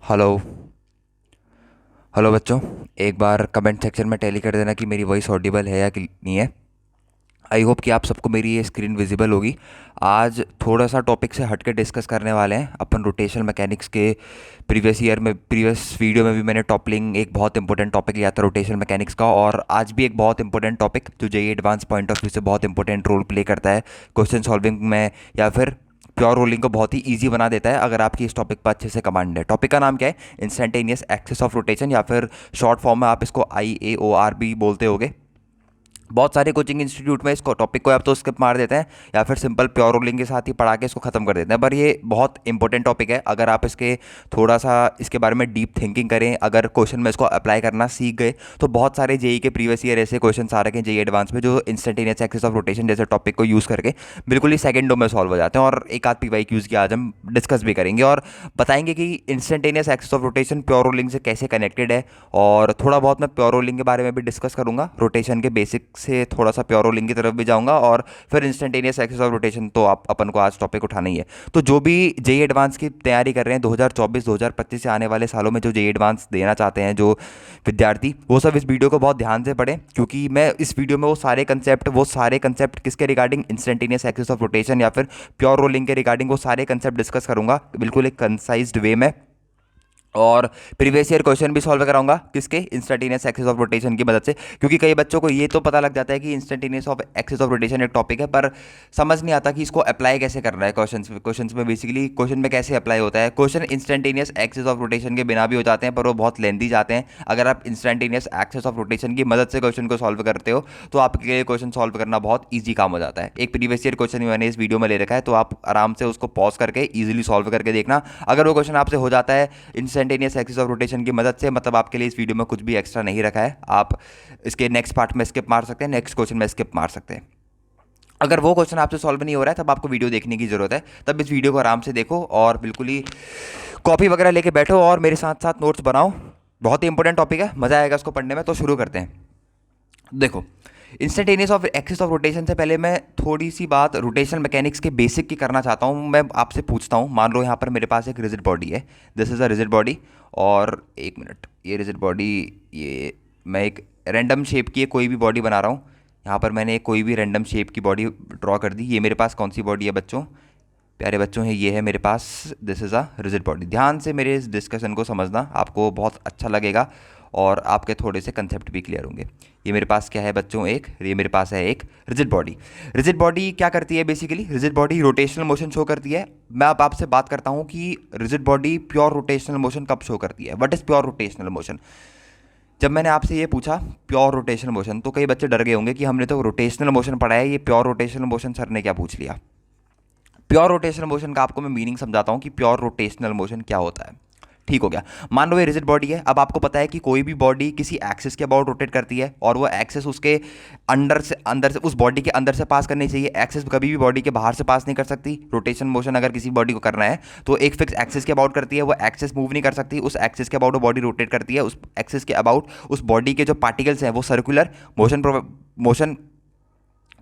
Hello. Hello बच्चों, एक बार comment section में टैली कर देना कि मेरी वॉइस ऑडिबल है या कि नहीं है। आई होप कि आप सबको मेरी ये स्क्रीन विजिबल होगी। आज थोड़ा सा टॉपिक से हट के डिस्कस करने वाले हैं अपन रोटेशनल मैकेनिक्स के। प्रीवियस वीडियो में भी मैंने टॉपलिंग एक बहुत इंपॉर्टेंट टॉपिक लिया था रोटेशनल मैकेनिक्स का, और आज भी एक बहुत इंपॉर्टेंट टॉपिक जो JEE advance point of view से बहुत इंपॉर्टेंट रोल प्ले करता है क्वेश्चन सॉल्विंग में, या फिर प्योर रोलिंग को बहुत ही इजी बना देता है अगर आपकी इस टॉपिक पर अच्छे से कमांड है। टॉपिक का नाम क्या है? इंस्टेंटेनियस एक्सिस ऑफ रोटेशन, या फिर शॉर्ट फॉर्म में आप इसको IAOR भी बोलते होगे। बहुत सारे कोचिंग इंस्टीट्यूट में इसको टॉपिक को आप तो स्किप मार देते हैं या फिर सिंपल प्योर रोलिंग के साथ ही पढ़ा के इसको ख़त्म कर देते हैं, पर ये बहुत इंपॉर्टेंट टॉपिक है। अगर आप इसके थोड़ा सा इसके बारे में डीप थिंकिंग करें, अगर क्वेश्चन में इसको अप्लाई करना सीख गए, तो बहुत सारे जेई के प्रीवियस ईयर ऐसे क्वेश्चन आ रखे हैं जेई एडवांस में जो इंस्टेंटेनियस एक्सिस ऑफ रोटेशन जैसे टॉपिक को यूज़ करके बिल्कुल ही सेकंडों में सॉल्व हो जाते हैं। और एक आध PYQs की आज हम डिस्कस भी करेंगे और बताएंगे कि instantaneous axis of rotation pure rolling से कैसे कनेक्टेड है। और थोड़ा बहुत मैं प्योर रोलिंग के बारे में भी डिस्कस करूंगा, रोटेशन के बेसिक से थोड़ा सा प्योर रोलिंग की तरफ भी जाऊंगा, और फिर इंस्टेंटेनियस एक्सिस ऑफ रोटेशन तो आप अपन को आज टॉपिक उठाना ही है। तो जो भी जेईई एडवांस की तैयारी कर रहे हैं 2024-2025 से आने वाले सालों में, जो जेईई एडवांस देना चाहते हैं जो विद्यार्थी, वो सब इस वीडियो को बहुत ध्यान से पढ़ें, क्योंकि मैं इस वीडियो में वो सारे कंसेप्ट किसके regarding, instantaneous axis of rotation या फिर प्योर रोलिंग के रिगार्डिंग वो सारे कंसेप्ट डिस्कस करूंगा बिल्कुल एक कंसाइज्ड वे में। और प्रीवियस ईयर क्वेश्चन भी सॉल्व कराऊंगा किसके, इंस्टेंटेनियस एक्सिस ऑफ रोटेशन की मदद से, क्योंकि कई बच्चों को ये तो पता लग जाता है कि instantaneous of axis of rotation एक टॉपिक है, पर समझ नहीं आता कि इसको अप्लाई कैसे करना है क्वेश्चंस में। बेसिकली क्वेश्चन में कैसे अप्लाई होता है। Question instantaneous axis of rotation के बिना भी हो जाते हैं, पर वो बहुत लेंथी जाते हैं। अगर आप इंस्टेंटेनियस एक्सिस ऑफ रोटेशन की मदद से क्वेश्चन को सॉल्व करते हो तो आपके लिए क्वेश्चन सॉल्व करना बहुत ईजी काम हो जाता है। एक प्रीवियस ईयर क्वेश्चन मैंने इस वीडियो में ले रखा है, तो आप आराम से उसको पॉज करके ईजिली सॉल्व करके देखना। अगर वो क्वेश्चन आपसे हो जाता है इंस्टेंटेनियस एक्सिस ऑफ रोटेशन की मदद से, मतलब आपके लिए इस वीडियो में कुछ भी एक्स्ट्रा नहीं रखा है, आप इसके नेक्स्ट पार्ट में स्किप मार सकते हैं, नेक्स्ट क्वेश्चन में स्किप मार सकते हैं। अगर वो क्वेश्चन आपसे सॉल्व नहीं हो रहा है तब आपको वीडियो देखने की जरूरत है, तब इस वीडियो को आराम से देखो और बिल्कुल ही कॉपी वगैरह लेके बैठो और मेरे साथ साथ नोट्स बनाओ। बहुत ही इंपॉर्टेंट टॉपिक है, मजा आएगा इसको पढ़ने में। तो शुरू करते हैं। देखो, instantaneous of axis of rotation से पहले मैं थोड़ी सी बात रोटेशनल मैकेनिक्स के बेसिक की करना चाहता हूँ। मैं आपसे पूछता हूँ, मान लो यहाँ पर मेरे पास एक रिजिड बॉडी है, this is a rigid body, और एक मिनट, ये रिजिड बॉडी, ये मैं एक रैंडम शेप की कोई भी बॉडी बना रहा हूँ। यहाँ पर मैंने कोई भी रैंडम शेप की बॉडी ड्रॉ कर दी। ये मेरे पास कौन सी बॉडी है बच्चों, प्यारे बच्चों है, ये है मेरे पास, this is a rigid body. ध्यान से मेरे इस डिस्कशन को समझना, आपको बहुत अच्छा लगेगा और आपके थोड़े से कंसेप्ट भी क्लियर होंगे। ये मेरे पास क्या है बच्चों, ये मेरे पास है एक रिजिड बॉडी। रिजिड बॉडी क्या करती है? Basically rigid body rotational motion show करती है। मैं अब आपसे बात करता हूँ कि rigid body pure rotational motion कब शो करती है। What is pure rotational motion? जब मैंने आपसे ये पूछा प्योर रोटेशनल मोशन, तो कई बच्चे डर गए होंगे कि हमने तो रोटेशनल मोशन पढ़ा है, ये प्योर रोटेशनल मोशन सर ने क्या पूछ लिया। प्योर रोटेशनल मोशन का आपको मैं मीनिंग समझाता हूँ कि प्योर रोटेशनल मोशन क्या होता है। ठीक हो गया। मान लो ये रिजिड बॉडी है। अब आपको पता है कि कोई भी बॉडी किसी एक्सिस के अबाउट रोटेट करती है, और वो एक्सिस उसके अंदर से उस बॉडी के अंदर से पास करनी चाहिए। एक्सिस कभी भी बॉडी के बाहर से पास नहीं कर सकती। रोटेशन मोशन अगर किसी बॉडी को करना है तो एक फिक्स एक्सिस के अबाउट करती है, वो एक्सिस मूव नहीं कर सकती। उस एक्सिस के अबाउट वो बॉडी रोटेट करती है। उस एक्सिस के अबाउट उस बॉडी के जो पार्टिकल्स हैं वो सर्कुलर मोशन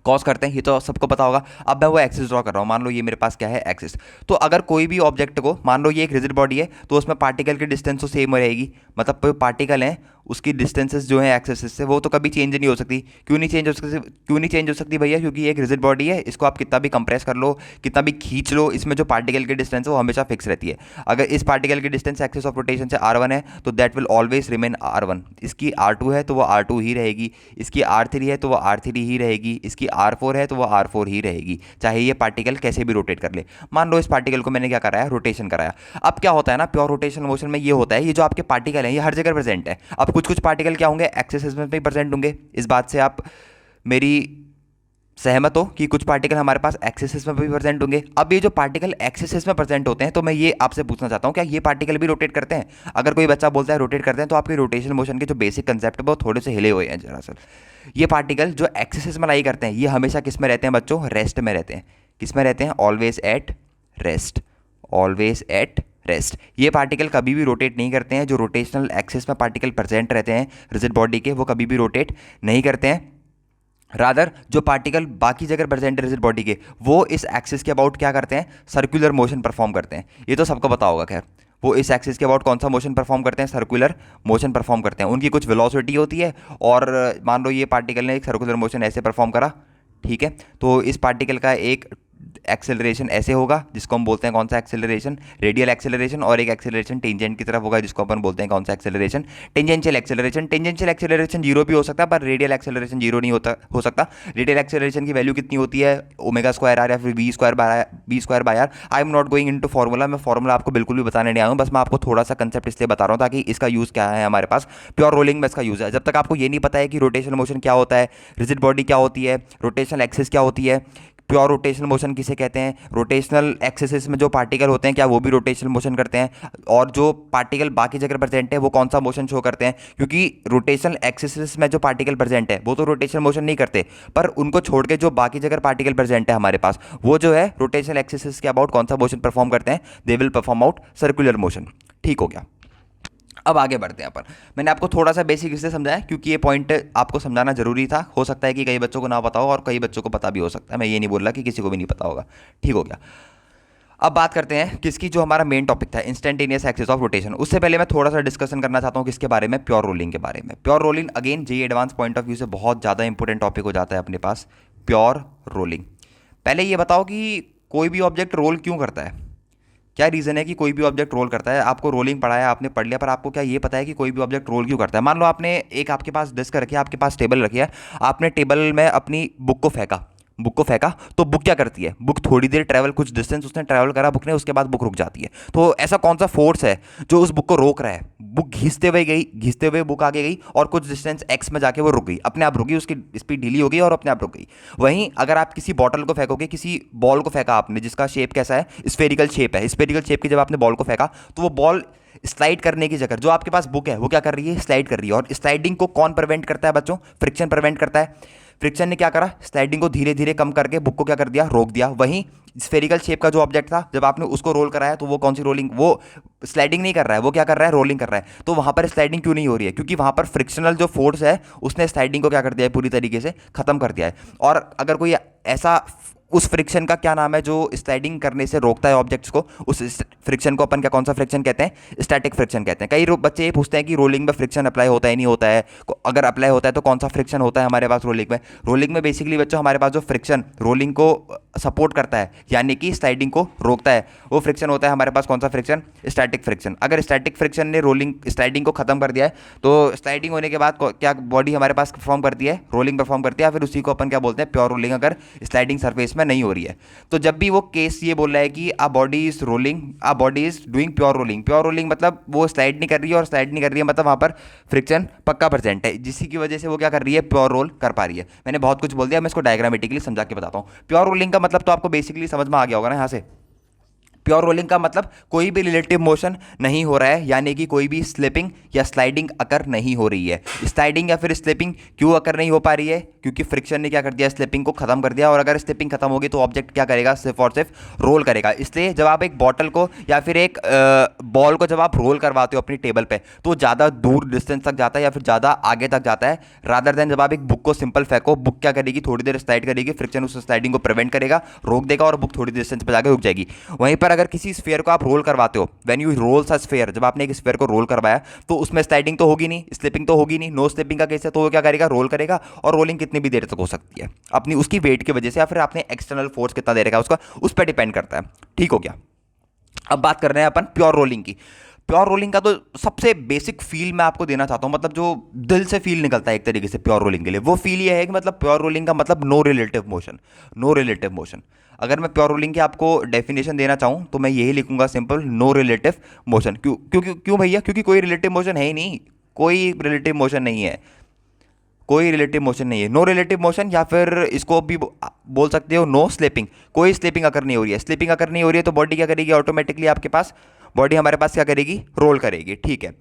कॉज करते हैं, ये तो सबको पता होगा। अब मैं वो एक्सिस ड्रॉ कर रहा हूँ। मान लो ये मेरे पास क्या है, एक्सिस। तो अगर कोई भी ऑब्जेक्ट को, मान लो ये एक रिजिड बॉडी है, तो उसमें पार्टिकल की डिस्टेंस तो सेम रहेगी, मतलब कोई पार्टिकल है उसकी डिस्टेंसेस जो है एक्सिस से वो तो कभी चेंज नहीं हो सकती। क्यों नहीं चेंज हो सकती भैया? क्योंकि ये एक रिजिड बॉडी है, इसको आप कितना भी कंप्रेस कर लो, कितना भी खींच लो, इसमें जो पार्टिकल की डिस्टेंस है वो हमेशा फिक्स रहती है। अगर इस पार्टिकल की डिस्टेंस एक्सिस ऑफ रोटेशन से R1 है तो that will always remain R1। इसकी R2 है तो वो R2 ही रहेगी, इसकी R3 है तो वो R3 ही रहेगी, इसकी R4 है तो वो R4 ही रहेगी, चाहे ये पार्टिकल कैसे भी रोटेट कर ले। मान लो इस पार्टिकल को मैंने क्या कराया, रोटेशन कराया। अब क्या होता है ना, प्योर रोटेशनल मोशन में ये होता है, ये जो आपके पार्टिकल हैं ये हर जगह प्रेजेंट है। अब कुछ पार्टिकल क्या होंगे, एक्सिस में भी प्रेजेंट होंगे। इस बात से आप मेरी सहमत हो कि कुछ पार्टिकल हमारे पास एक्सिस में भी प्रेजेंट होंगे। अब ये जो पार्टिकल एक्सिस में प्रेजेंट होते हैं, तो मैं ये आपसे पूछना चाहता हूँ, क्या ये पार्टिकल भी रोटेट करते हैं? अगर कोई बच्चा बोलता है रोटेट करते हैं, तो आपके रोटेशनल मोशन के जो बेसिक कंसेप्ट है वो थोड़े से हिले हुए हैं दरअसल। ये पार्टिकल जो एक्सिस में लाई करते हैं, ये हमेशा किस में रहते हैं बच्चों, रेस्ट में रहते हैं। किस में रहते हैं? Always at rest, always at rest. ये पार्टिकल कभी भी रोटेट नहीं करते हैं। जो रोटेशनल एक्सिस में पार्टिकल प्रेजेंट रहते हैं रिजिड बॉडी के, वो कभी भी रोटेट नहीं करते हैं। रादर जो पार्टिकल बाकी जगह प्रेजेंट है रिजिड बॉडी के, वो इस एक्सिस के अबाउट क्या करते हैं, सर्कुलर मोशन परफॉर्म करते हैं। ये तो सबको पता होगा। खैर, वो इस एक्सिस के अबाउट कौन सा मोशन परफॉर्म करते हैं, सर्कुलर मोशन परफॉर्म करते हैं। उनकी कुछ वेलोसिटी होती है और मान लो ये पार्टिकल ने एक सर्कुलर मोशन ऐसे परफॉर्म करा, ठीक है, तो इस पार्टिकल का एक एक्सेलरेशन ऐसे होगा जिसको हम बोलते हैं कौन सा एक्सेलरेशन, रेडियल एक्सेलरेशन, और एक एक्सेलरेशन टेंजेंट की तरफ होगा जिसको अपन बोलते हैं कौन सा acceleration, tangential acceleration. Tangential acceleration zero भी हो सकता है पर रेडियल एक्सेलरेशन जीरो नहीं हो सकता। रेडियल एक्सेलरेशन की वैल्यू कितनी होती है, ओमेगा स्क्वायर आर या फिर V square by R. I am not going into formula, मैं फार्मूला आपको बिल्कुल भी बताने नहीं आया हूँ, बस मैं आपको थोड़ा सा कंसेप्ट इसलिए बता रहा हूँ ताकि इसका यूज़ क्या है हमारे पास प्योर रोलिंग में इसका यूज़ है। जब तक आपको ये नहीं पता है कि रोटेशनल मोशन क्या होता है, रिजिड बॉडी क्या होती है, रोटेशनल एक्सिस क्या होती है, प्योर रोटेशनल मोशन किसे कहते हैं, रोटेशनल एक्सिस में जो पार्टिकल होते हैं क्या वो भी रोटेशनल मोशन करते हैं, और जो पार्टिकल बाकी जगह प्रेजेंट है वो कौन सा मोशन शो करते हैं, क्योंकि रोटेशनल एक्सिस में जो पार्टिकल प्रेजेंट है वो तो रोटेशनल मोशन नहीं करते, पर उनको छोड़ के जो बाकी जगह पार्टिकल प्रेजेंट है हमारे पास वो जो है रोटेशनल एक्सिस के अबाउट कौन सा मोशन परफॉर्म करते हैं, they will perform out circular motion. ठीक हो गया। अब आगे बढ़ते हैं अपन। मैंने आपको थोड़ा सा बेसिक इसलिए समझाया क्योंकि ये पॉइंट आपको समझाना जरूरी था। हो सकता है कि कई बच्चों को ना पता हो और कई बच्चों को पता भी हो सकता है, मैं ये नहीं बोल रहा कि किसी को भी नहीं पता होगा। ठीक हो गया। अब बात करते हैं किसकी, जो हमारा मेन टॉपिक था इंस्टेंटेनियस एक्सिस ऑफ रोटेशन। उससे पहले मैं थोड़ा सा डिस्कशन करना चाहता हूँ किसके बारे में, प्योर रोलिंग के बारे में। Pure rolling again JEE advance point of view से बहुत ज़्यादा इंपॉर्टेंट टॉपिक हो जाता है अपने पास, प्योर रोलिंग। पहले ये बताओ कि कोई भी ऑब्जेक्ट रोल क्यों करता है, क्या रीज़न है कि कोई भी ऑब्जेक्ट रोल करता है। आपको रोलिंग पढ़ाया, आपने पढ़ लिया, पर आपको क्या ये पता है कि कोई भी ऑब्जेक्ट रोल क्यों करता है। मान लो आपने एक आपके पास डिस्क रखी है, आपके पास टेबल रखी है, आपने टेबल में अपनी बुक को फेंका तो बुक क्या करती है, बुक थोड़ी देर ट्रैवल, कुछ डिस्टेंस उसने ट्रैवल करा बुक ने, उसके बाद बुक रुक जाती है। तो ऐसा कौन सा फोर्स है जो उस बुक को रोक रहा है, बुक घिसते हुए बुक आगे गई और कुछ डिस्टेंस एक्स में जाके वो रुक गई, अपने आप रुकी, उसकी स्पीड ढीली हो गई और अपने आप रुक गई। वहीं अगर आप किसी बॉटल को फेंकोगे, किसी बॉल को फेंका आपने जिसका शेप कैसा है, स्फेरिकल शेप है, स्फेरिकल शेप की जब आपने बॉल को फेंका तो वो बॉल स्लाइड करने की जगह जो आपके पास बुक है वो क्या कर रही है, स्लाइड कर रही है। और स्लाइडिंग को कौन प्रिवेंट करता है बच्चों, फ्रिक्शन प्रिवेंट करता है। फ्रिक्शन ने क्या करा, स्लाइडिंग को धीरे धीरे कम करके बुक को क्या कर दिया, रोक दिया। वहीं स्फेरिकल शेप का जो ऑब्जेक्ट था जब आपने उसको रोल कराया तो वो कौन सी रोलिंग, वो स्लाइडिंग नहीं कर रहा है, वो क्या कर रहा है, रोलिंग कर रहा है। तो वहां पर स्लाइडिंग क्यों नहीं हो रही है, क्योंकि वहां पर फ्रिक्शनल जो फोर्स है उसने स्लाइडिंग को क्या कर दिया है, पूरी तरीके से खत्म कर दिया है। और अगर कोई ऐसा, उस फ्रिक्शन का क्या नाम है जो स्लाइडिंग करने से रोकता है ऑब्जेक्ट्स को, उस फ्रिक्शन को अपन क्या, कौन सा फ्रिक्शन कहते हैं, स्टैटिक फ्रिक्शन कहते हैं। कई बच्चे ये पूछते हैं कि रोलिंग में फ्रिक्शन अप्लाई होता है नहीं होता है, अगर अप्लाई होता है तो कौन सा फ्रिक्शन होता है हमारे पास रोलिंग में। रोलिंग में बेसिकली बच्चों हमारे पास जो फ्रिक्शन रोलिंग को सपोर्ट करता है यानी कि स्लाइडिंग को रोकता है, वो फ्रिक्शन होता है हमारे पास कौन सा फ्रिक्शन, स्टैटिक फ्रिक्शन। अगर स्टैटिक फ्रिक्शन ने रोलिंग स्लाइडिंग को खत्म कर दिया है तो स्लाइडिंग होने के बाद क्या बॉडी हमारे पास परफॉर्म करती है, रोलिंग परफॉर्म करती है, फिर उसी को अपन क्या बोलते हैं, प्योर रोलिंग, अगर स्लाइडिंग सरफेस में नहीं हो रही है। तो जब भी वो केस ये बोल रहा है कि a body is rolling, a body is doing pure rolling, pure rolling मतलब वो स्लाइड नहीं कर रही है, और स्लाइड नहीं कर रही है मतलब वहां पर फ्रिक्शन पक्का प्रेजेंट है, जिसकी की वजह से वो क्या कर रही है, प्योर रोल कर पा रही है। मैंने बहुत कुछ बोल दिया, मैं इसको डायग्रामेटिकली समझा के बताता हूँ। प्योर रोलिंग का मतलब तो आपको बेसिकली समझ में आ गया होगा ना यहाँ से। प्योर रोलिंग का मतलब कोई भी रिलेटिव मोशन नहीं हो रहा है, यानी कि कोई भी स्लिपिंग या स्लाइडिंग अकर नहीं हो रही है। स्लाइडिंग या फिर स्लिपिंग क्यों अकर नहीं हो पा रही है, क्योंकि फ्रिक्शन ने क्या कर दिया, स्लिपिंग को खत्म कर दिया। और अगर स्लिपिंग खत्म होगी तो ऑब्जेक्ट क्या करेगा, सिर्फ और सिर्फ रोल करेगा। इसलिए जब आप एक बॉटल को या फिर एक बॉल को जब आप रोल करवाते हो अपनी टेबल पे तो ज़्यादा दूर डिस्टेंस तक जाता है या फिर ज़्यादा आगे तक जाता है, रादर देन जब आप एक बुक को सिंपल फेंको, बुक क्या करेगी, थोड़ी देर स्लाइड करेगी, फ्रिक्शन उस स्लाइडिंग को प्रिवेंट करेगा, रोक देगा और बुक थोड़ी डिस्टेंस पर जाकर रुक जाएगी। वहीं पर अगर किसी स्फीयर को आप रोल करवाते हो, when you roll a sphere, जब आपने एक स्फीयर को रोल करवाया तो उसमें स्लाइडिंग तो होगी नहीं, स्लिपिंग तो होगी नहीं, नो स्लिपिंग का केस है, तो वो क्या करेगा, रोल करेगा। और रोलिंग कितनी भी देर तक हो सकती है अपनी उसकी वेट की वजह से, या फिर आपने एक्सटर्नल फोर्स कितना दे रखा है उसका, उस पर डिपेंड करता है। ठीक हो गया। अब बात कर रहे हैं अपन प्योर रोलिंग की। प्योर रोलिंग का तो सबसे बेसिक फील मैं आपको देना चाहता हूं, मतलब जो दिल से फील निकलता है एक तरीके से प्योर रोलिंग के लिए, वो फील ये है कि मतलब प्योर रोलिंग का मतलब no relative motion, no relative motion. अगर मैं प्योर रोलिंग की आपको डेफिनेशन देना चाहूं तो मैं यही लिखूंगा सिंपल, नो रिलेटिव मोशन। क्यों क्यों क्यों भैया, क्योंकि कोई रिलेटिव मोशन है ही नहीं, कोई रिलेटिव मोशन नहीं है, कोई रिलेटिव मोशन नहीं है। नो रिलेटिव मोशन, या फिर इसको भी बोल सकते हो नो स्लिपिंग, कोई स्लिपिंग अगर नहीं हो रही है। स्लिपिंग अगर नहीं हो रही है तो बॉडी क्या करेगी, ऑटोमेटिकली आपके पास बॉडी हमारे पास क्या करेगी, रोल करेगी। ठीक है।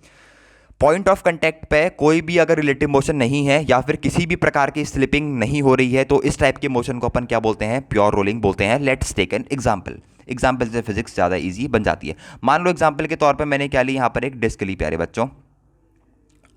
पॉइंट ऑफ कांटेक्ट पे कोई भी अगर रिलेटिव मोशन नहीं है या फिर किसी भी प्रकार की स्लिपिंग नहीं हो रही है तो इस टाइप के मोशन को अपन क्या बोलते हैं, प्योर रोलिंग बोलते हैं। Let's take an example. Example से फिजिक्स ज़्यादा ईजी बन जाती है। मान लो एग्जाम्पल के तौर पर मैंने क्या ली, यहाँ पर एक डिस्क ली प्यारे बच्चों,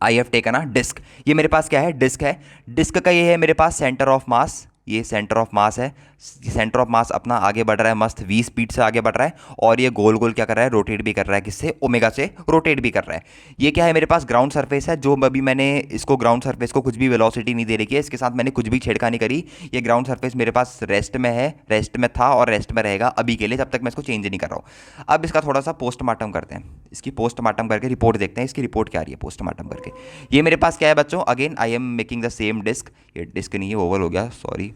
I have taken a disk. ये मेरे पास क्या है, डिस्क है। डिस्क का ये है मेरे पास सेंटर ऑफ मास, ये सेंटर ऑफ मास है। सेंटर ऑफ मास अपना आगे बढ़ रहा है, मस्त v स्पीड से आगे बढ़ रहा है, और ये गोल गोल क्या कर रहा है, रोटेट भी कर रहा है, किससे, ओमेगा से रोटेट भी कर रहा है। ये क्या है, मेरे पास ग्राउंड सरफेस है, जो अभी मैंने इसको ग्राउंड सरफेस को कुछ भी वेलोसिटी नहीं दे रखी है, इसके साथ मैंने कुछ भी छेड़खानी करी। ये ग्राउंड सरफेस मेरे पास रेस्ट में है, रेस्ट में था और रेस्ट में रहेगा अभी के लिए, जब तक मैं इसको चेंज नहीं कर रहा हूँ। अब इसका थोड़ा सा पोस्टमार्टम करते हैं, इसकी पोस्टमार्टम करके रिपोर्ट देखते हैं, इसकी रिपोर्ट क्या आ रही है पोस्टमार्टम करके। ये मेरे पास क्या है बच्चों, again I am making the same disk, ये डिस्क नहीं है, ओवल हो गया, सॉरी,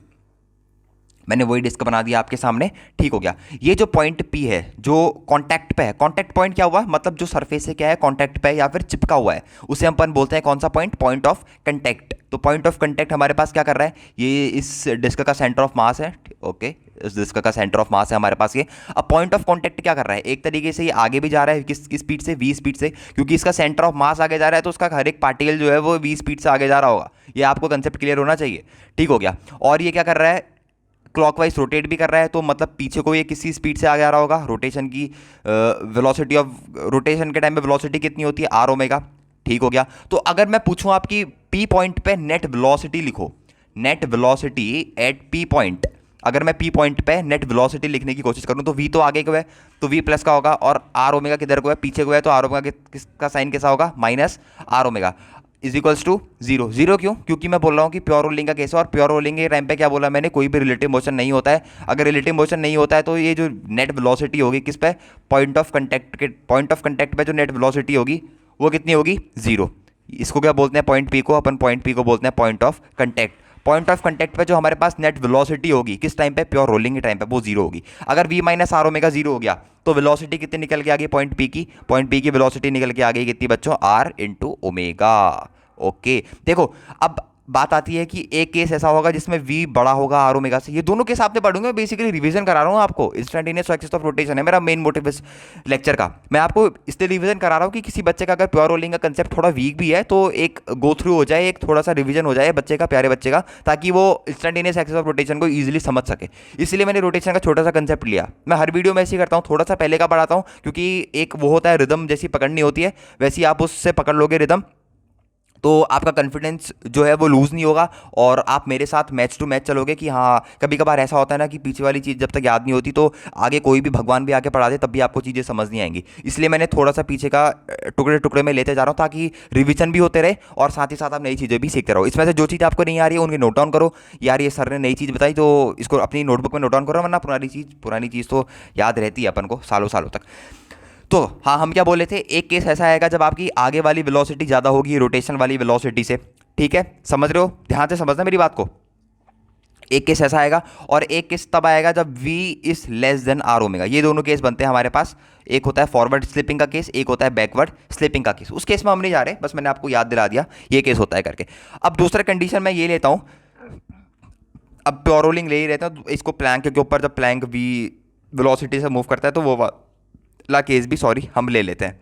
मैंने वही डिस्क बना दिया आपके सामने, ठीक हो गया। ये जो पॉइंट पी है जो कांटेक्ट पे है, कांटेक्ट पॉइंट क्या हुआ, मतलब जो सरफेस से क्या है कांटेक्ट पे या फिर चिपका हुआ है, उसे हम अपन बोलते हैं कौन सा पॉइंट, पॉइंट ऑफ कांटेक्ट। तो पॉइंट ऑफ कांटेक्ट हमारे पास क्या कर रहा है, ये इस डिस्क का सेंटर ऑफ मास है, ओके, इस डिस्क का सेंटर ऑफ मास है हमारे पास ये। अब पॉइंट ऑफ कांटेक्ट क्या कर रहा है, एक तरीके से ये आगे भी जा रहा है, किस स्पीड से, v स्पीड से, क्योंकि इसका सेंटर ऑफ मास आगे जा रहा है, तो उसका हर एक पार्टिकल जो है वो v स्पीड से आगे जा रहा होगा। ये आपको कंसेप्ट क्लियर होना चाहिए, ठीक हो गया। और ये क्या कर रहा है, क्लॉकवाइज रोटेट भी कर रहा है, तो मतलब पीछे को ये किसी स्पीड से आगे आ रहा होगा। रोटेशन की वेलोसिटी ऑफ रोटेशन के टाइम पे वेलोसिटी कितनी होती है, आर ओमेगा, ठीक हो गया। तो अगर मैं पूछूं आपकी पी पॉइंट पे नेट वेलोसिटी लिखो, net velocity at P point, अगर मैं पी पॉइंट पे नेट वेलोसिटी लिखने की कोशिश करूं तो v तो आगे को है तो v प्लस का होगा, और आर ओमेगा किधर को है, पीछे को है, तो आर ओमेगा किसका साइन कैसा होगा, minus R omega is equals to zero. Zero क्यों, क्योंकि मैं बोल रहा हूँ कि प्योर रोलिंग का केस है, और प्योर रोलिंग के टाइम पे क्या बोला मैंने, कोई भी रिलेटिव मोशन नहीं होता है। अगर रिलेटिव मोशन नहीं होता है तो ये जो नेट वेलोसिटी होगी किस पे, पॉइंट ऑफ कंटेक्ट पे जो नेट वेलोसिटी होगी वो कितनी होगी, जीरो। इसको क्या बोलते हैं, पॉइंट पी को, अपन पॉइंट पी को बोलते हैं point of contact. Point of contact पे जो हमारे पास नेट वेलोसिटी होगी किस टाइम पे, प्योर रोलिंग के टाइम पे, वो जीरो होगी। अगर v minus R omega zero हो गया तो वेलोसिटी कितनी निकल के आ गई, पॉइंट पी की, पॉइंट पी की वेलोसिटी निकल के आ गई कितनी बच्चों, r इंटू ओमेगा। ओके, देखो अब बात आती है कि एक केस ऐसा होगा जिसमें v बड़ा होगा आर ओमेगा से। ये दोनों केस आपने पढ़ूंगे, बेसिकली रिवीजन करा रहा हूँ आपको, इंस्टेंटेनियस एक्सिस ऑफ रोटेशन है मेरा मेन मोटिव इस लेक्चर का। मैं आपको इसलिए रिवीजन करा रहा हूँ कि किसी बच्चे का अगर प्योर रोलिंग का कंसेप्ट थोड़ा वीक भी है तो एक गो थ्रू हो जाए, एक थोड़ा सा रिवीजन हो जाए बच्चे का, प्यारे बच्चे का, ताकि वो इंस्टेंटेनियस एक्सिस ऑफ रोटेशन को ईजिली समझ सके। इसलिए मैंने रोटेशन का छोटा सा कंसेप्ट लिया। मैं हर वीडियो में ऐसे ही करता हूँ, थोड़ा सा पहले का पढ़ाता हूँ, क्योंकि एक वो होता है रिदम जैसी पकड़नी होती है, वैसी आप उससे पकड़ लोगे रिदम, तो आपका कॉन्फिडेंस जो है वो लूज़ नहीं होगा, और आप मेरे साथ मैच टू मैच चलोगे। कि हाँ, कभी कभार ऐसा होता है ना कि पीछे वाली चीज़ जब तक याद नहीं होती तो आगे कोई भी भगवान भी आके पढ़ा दे तब भी आपको चीज़ें समझ नहीं आएंगी। इसलिए मैंने थोड़ा सा पीछे का टुकड़े टुकड़े में लेते जा रहा हूँ, ताकि रिविजन भी होते रहे और साथ ही साथ आप नई चीज़ें भी सीखते रहो। इसमें से जो चीज़ आपको नहीं आ रही है उनके नोट डाउन करो, यार ये सर ने नई चीज़ बताई तो इसको अपनी नोटबुक में नोट डाउन करो, वरना पुरानी चीज़ तो याद रहती है अपन को सालों सालों तक। तो हाँ, हम क्या बोले थे, एक केस ऐसा आएगा जब आपकी आगे वाली वेलोसिटी ज़्यादा होगी रोटेशन वाली वेलोसिटी से, ठीक है, समझ रहे हो, ध्यान से समझना मेरी बात को। एक केस ऐसा आएगा और एक केस तब आएगा जब v is less than R omega. ये दोनों केस बनते हैं हमारे पास, एक होता है फॉरवर्ड स्लिपिंग का केस, एक होता है बैकवर्ड स्लिपिंग का केस। उस केस में हम नहीं जा रहे, बस मैंने आपको याद दिला दिया ये केस होता है करके। अब दूसरा कंडीशन मैं ये लेता हूँ, अब प्योर रोलिंग ले ही रहता हूँ, इसको प्लैंक के ऊपर जब प्लैंक v वेलोसिटी से मूव करता है तो वो वाला केस भी सॉरी हम ले लेते हैं।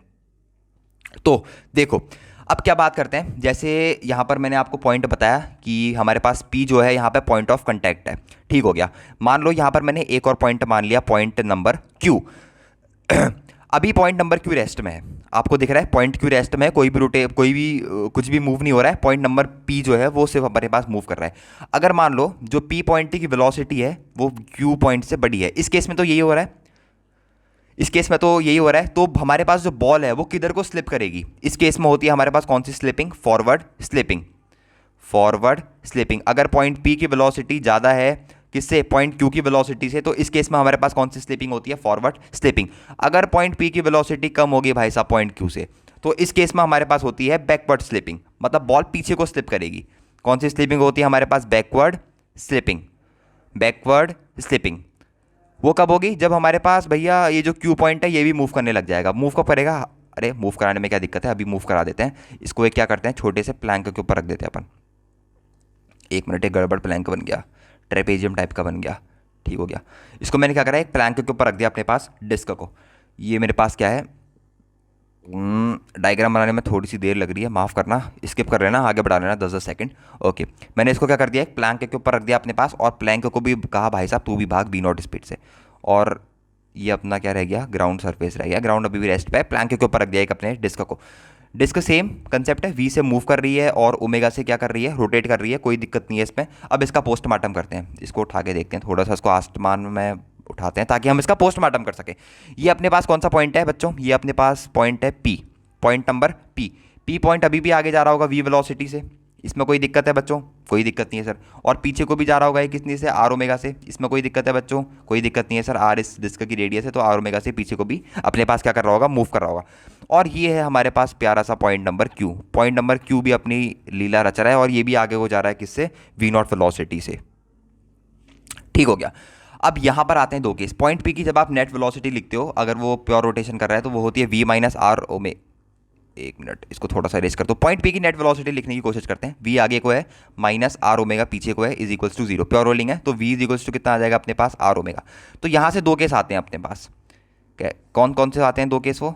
तो देखो अब क्या बात करते हैं, जैसे यहाँ पर मैंने आपको पॉइंट बताया कि हमारे पास P जो है यहाँ पे पॉइंट ऑफ कांटेक्ट है, ठीक हो गया। मान लो यहाँ पर मैंने एक और पॉइंट मान लिया, पॉइंट नंबर Q। अभी पॉइंट नंबर Q रेस्ट में है, आपको दिख रहा है पॉइंट Q रेस्ट में है, कोई भी कुछ भी मूव नहीं हो रहा है। पॉइंट नंबर P जो है वो सिर्फ हमारे पास मूव कर रहा है। अगर मान लो जो P पॉइंट की वेलोसिटी है वो Q पॉइंट से बड़ी है, इस केस में तो यही हो रहा है, इस केस में तो यही हो रहा है, तो हमारे पास जो बॉल है वो किधर को स्लिप करेगी, इस केस में होती है हमारे पास कौन सी slipping, forward slipping. Forward slipping अगर पॉइंट P की वेलोसिटी ज़्यादा है किससे, पॉइंट Q की वेलोसिटी से, तो इस केस में हमारे पास कौन सी स्लिपिंग होती है, फॉरवर्ड स्लिपिंग। अगर पॉइंट P की वेलोसिटी कम होगी भाई साहब पॉइंट Q से, तो इस केस में हमारे पास होती है बैकवर्ड स्लिपिंग, मतलब बॉल पीछे को स्लिप करेगी। कौन सी स्लिपिंग होती है हमारे पास, बैकवर्ड स्लिपिंग। बैकवर्ड स्लिपिंग वो कब होगी, जब हमारे पास भैया ये जो Q पॉइंट है ये भी मूव करने लग जाएगा। मूव कब करेगा, अरे मूव कराने में क्या दिक्कत है, अभी मूव करा देते हैं इसको। एक क्या करते हैं, छोटे से प्लैंक के ऊपर रख देते हैं अपन। एक मिनट, एक गड़बड़ प्लैंक बन गया, ट्रेपेजियम टाइप का बन गया, ठीक हो गया। इसको मैंने क्या करा, एक प्लैंक के ऊपर रख दिया अपने पास डिस्क को। ये मेरे पास क्या है, डायग्राम बनाने में थोड़ी सी देर लग रही है, माफ़ करना, स्किप कर लेना, आगे बढ़ा लेना 10-10 सेकंड। ओके, मैंने इसको क्या कर दिया, एक प्लैंक के ऊपर रख दिया अपने पास, और प्लैंक को भी कहा भाई साहब तू भी भाग v0 स्पीड से। और ये अपना क्या रह गया, ग्राउंड सरफेस रह गया, ग्राउंड अभी भी रेस्ट पे है, प्लैंक के ऊपर रख दिया एक अपने डिस्क को। डिस्क सेम कंसेप्ट है, वी से मूव कर रही है और ओमेगा से क्या कर रही है, रोटेट कर रही है, कोई दिक्कत नहीं है इसमें। अब इसका पोस्टमार्टम करते हैं, इसको उठा के देखते हैं थोड़ा सा, इसको आसमान में उठाते हैं ताकि हम इसका पोस्टमार्टम कर सकें। ये अपने पास कौन सा पॉइंट है बच्चों, ये अपने पास पॉइंट है P, point number P. P point अभी भी आगे जा रहा होगा वी वेलोसिटी से, इसमें कोई दिक्कत है बच्चों, कोई दिक्कत नहीं है सर। और पीछे को भी जा रहा होगा ये कितनी से, आर ओमेगा से, इसमें कोई दिक्कत है बच्चों, कोई दिक्कत नहीं है सर। आर इस डिस्क की रेडियस है तो आर ओमेगा से पीछे को भी अपने पास क्या कर रहा होगा, मूव कर रहा होगा। और ये है हमारे पास प्यारा सा point number Q. Point number Q भी अपनी लीला रच रहा है और ये भी आगे हो जा रहा है किससे, वी नॉट वेलोसिटी से। ठीक हो गया। अब यहाँ पर आते हैं दो केस। पॉइंट पी की जब आप नेट वेलोसिटी लिखते हो, अगर वो प्योर रोटेशन कर रहा है तो वो होती है वी माइनस आर ओमे, एक मिनट इसको थोड़ा सा रेस कर दो। पॉइंट पी की नेट वेलोसिटी लिखने की कोशिश करते हैं। वी आगे को है माइनस आर ओमेगा, पीछे को है is equals to zero. Pure rolling है तो वी इज इक्वल्स टू कितना आ जाएगा अपने पास, आर ओमेगा। तो यहाँ से दो केस आते हैं अपने पास, कौन कौन से आते हैं दो केस, वो